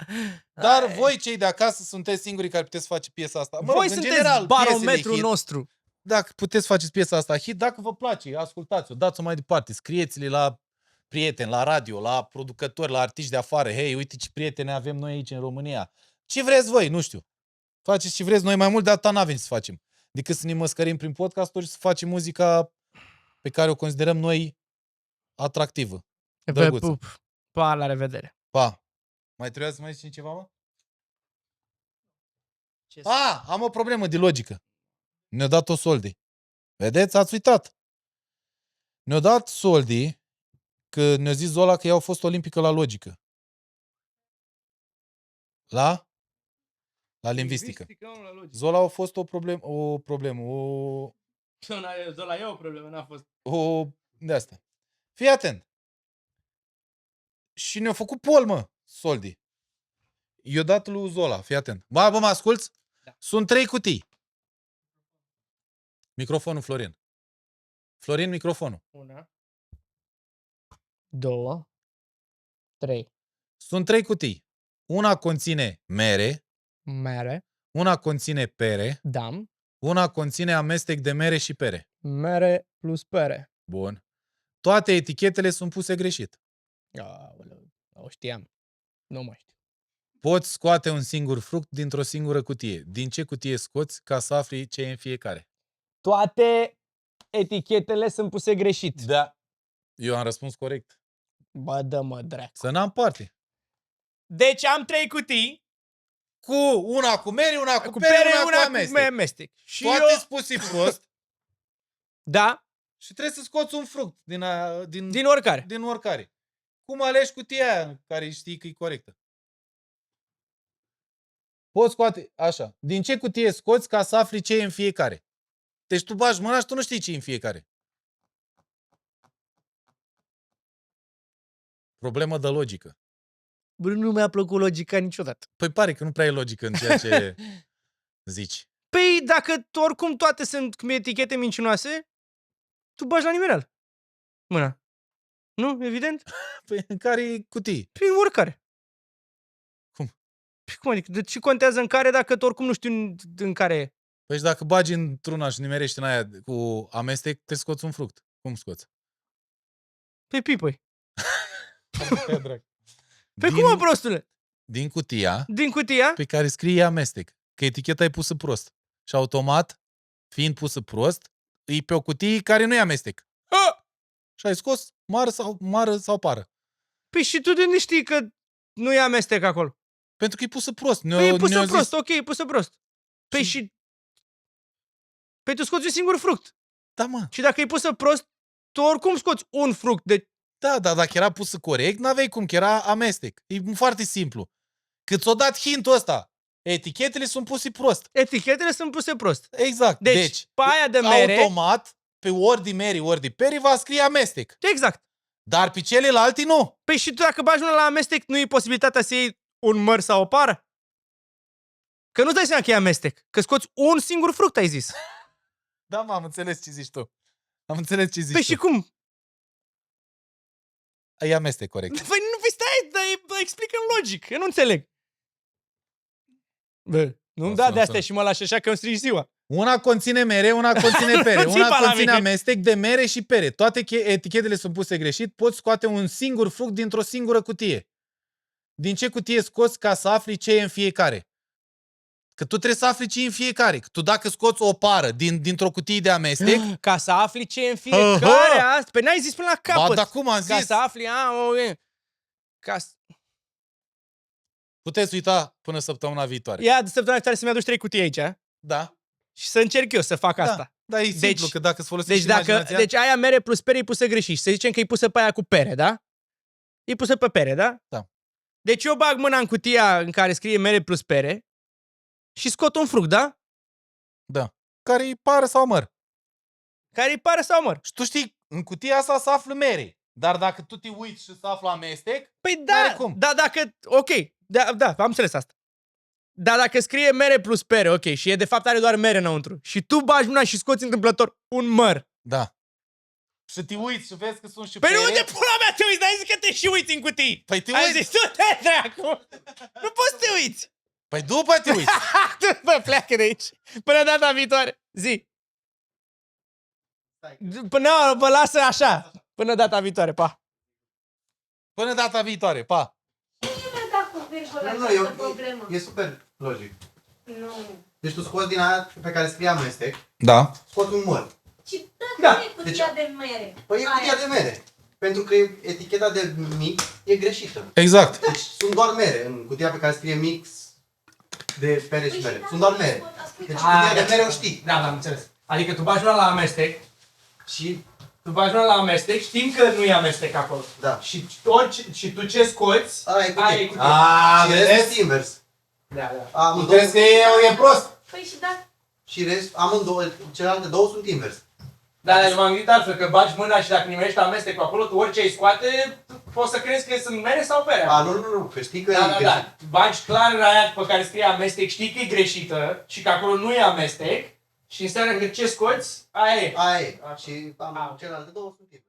Dar Aia e. voi, cei de acasă, sunteți singurii care puteți face piesa asta. Mă Voi rog, în sunteți general, barometrul piesele hit, nostru. dacă puteți faceți piesa asta hit, dacă vă place, ascultați-o, dați-o mai departe, scrieți-le la prieteni, la radio, la producători, la artiști de afară. Hei, uite ce prieteni avem noi aici în România. Ce vreți voi, nu știu. Faceți ce vreți, noi mai mult de atâta n-avem să facem. Decât să ne măscărim prin podcasturi și să facem muzica pe care o considerăm noi atractivă. Vă Drăguță. pup. Pa, la revedere. Pa! Mai trebuie să mai zici ceva, mă? Ce Am o problemă de logică. Ne-a dat-o Soldi. Vedeți? Ați uitat. Ne-a dat Soldi că ne-a zis Zola că ea a fost olimpică la logică. La lingvistică. Zola a fost o problemă, Zola e o problemă, n-a fost. de asta. Fii atent. Și ne-a făcut pol, mă, Soldi. I-a dat lui Zola, fii atent. Bă, mă asculți? Da. Sunt 3 cutii. Microfonul, Florin. Florin, microfonul. 1, 2, 3. Sunt 3 cutii. Una conține mere, Mere, una conține pere, dam, una conține amestec de mere și pere. mere plus pere. Bun. Toate etichetele sunt puse greșit. Aoleu, o știam. Nu mai știu. Poți scoate un singur fruct dintr-o singură cutie. Din ce cutie scoți ca să afli ce e în fiecare? Toate etichetele sunt puse greșit. Da. Eu am răspuns corect. Bă, dă-mă dracu. Să n-am parte. Deci am 3 cutii Cu una cu mere, una cu cu pere, pere, una cu amestec. amestec. Și Toate eu... sunt puse prost Da, și trebuie să scoți un fruct din oricare. din oricare. Cum alegi cutia aia care știi că e corectă? Poți scoate, așa, din ce cutie scoți ca să afli ce e în fiecare? Deci tu bagi mâna și tu nu știi ce e în fiecare. Problemă de logică. Bă, nu mi-a plăcut logica niciodată. Păi pare că nu prea e logică în ceea ce zici. Păi dacă oricum toate sunt cum etichete mincinoase, tu bagi la nimereală mâna. Nu? Evident? Păi în care e cutii? Prin oricare. Cum? Păi cum adică? De ce contează în care dacă tu oricum nu știu în care e? Păi și dacă bagi într-una și nimerești în aia cu amestec, te scoți un fruct. Cum scoți? Pe pipăi. Pe Din- cum, mă, prostule? Din cutia Din cutia? pe care scrie amestec. Că eticheta e pusă prost. Și automat, fiind pusă prost, e pe o cutie care nu e amestec. Și ai scos mară sau pară. Păi și tu de unde știi că nu e amestec acolo? Pentru că e pusă prost. Păi e pusă ne-au prost, zis- ok, e pusă prost. Păi și... Păi tu scoți un singur fruct. Da, mă. Și dacă e pusă prost, tu oricum scoți un fruct. Da, dar dacă era pusă corect, n-aveai cum, că era amestec. E foarte simplu. Cât ți-o dat hintul ăsta, etichetele sunt puse prost. Etichetele sunt puse prost. Exact. Deci pe aia de mere... automat, pe ori de meri, ori de peri, va scrie amestec. Exact. Dar pe celelalte nu. Păi și tu dacă bagi una la amestec, nu e posibilitatea să iei un măr sau o pară? Că nu-ți dai seama că e amestec. Că scoți un singur fruct, ai zis. Da, am înțeles ce zici tu. Am înțeles ce zici Păi tu. și cum? E amestec, corect. Păi nu, păi stai, dar explică-mi logic. Eu nu înțeleg. Bă, nu-mi da de astea și mă lași așa că îmi strici ziua. Una conține mere, una conține pere. Zi Una pa la conține mine. amestec de mere și pere. Toate etichetele sunt puse greșit. Poți scoate un singur fruct dintr-o singură cutie. Din ce cutie scoți ca să afli ce e în fiecare? Că tu trebuie să afli ce e în fiecare. Că tu dacă scoți o pară dintr-o cutie de amestec... Ca să afli ce e în fiecare asta. Păi n-ai zis până la capăt. Ba, dar cum am Ca zis? să afli... Ca să... Puteți uita până săptămâna viitoare. Ia de săptămâna viitoare să-mi aduci 3 cutii aici, a? Da. Și să încerc eu să fac asta. Da, e simplu, că dacă îți folosești imaginația... Deci aia mere plus pere e pusă greșit. Să zicem că e pusă pe aia cu pere, da? E pusă pe pere, da? Da. Deci eu bag mâna în cutia în care scrie mere plus pere și scot un fruct, da? Da. Care-i pară sau măr. Care îi pare sau măr. Și tu știi, în cutia asta se află mere. Dar dacă tu te uiți și se află amestec, Păi n-are da, cum. da, dacă... Ok, da, am înțeles asta. Dar dacă scrie mere plus pere, ok, și e de fapt are doar mere înăuntru, și tu bagi mâna și scoți întâmplător un măr. Da. Și te uiți și vezi că sunt și Păi pere. nu, unde pula mea te uiți? N-ai zis că te și uiți în cutii. Păi te Ai uiți. zis, tu te dracu. Nu poți să te uiți. Păi după te uiți. Bă, pleacă de aici. Până data viitoare. Zi. Până, vă lasă așa. Până data viitoare, pa. Până data viitoare, pa. E super logic. Nu. Deci tu scoți din aia pe care scrie amestec, Da. scoți un măr. Și Da. da, e cutia de mere. Păi e cutia de mere. Pentru că eticheta de mic e greșită. Exact. Deci sunt doar mere în cutia pe care scrie mix de pere și mere. Sunt doar mere. Deci cutia de mere o știi. Da, am înțeles. Adică tu bagi la amestec, Și tu bagi la amestec, știm că nu e amestec acolo. da. Și tu ce scoți? Aia e cutie. A, Și restul invers. Da. Amândouă, că e prost. Păi și da. și amândouă, celelalte două sunt invers. Dar eu m-am gândit altfel, că bagi mâna și dacă nimerești amestecul acolo, tu orice ai scoate, poți să crezi că sunt mere sau pere. Nu, că știi că e greșit. Da. Bagi clar în aia pe care scrie amestec, știi că e greșită și că acolo nu e amestec și înseamnă că ce scoți, aia e. Aia e. Și celelalte două sunt invers.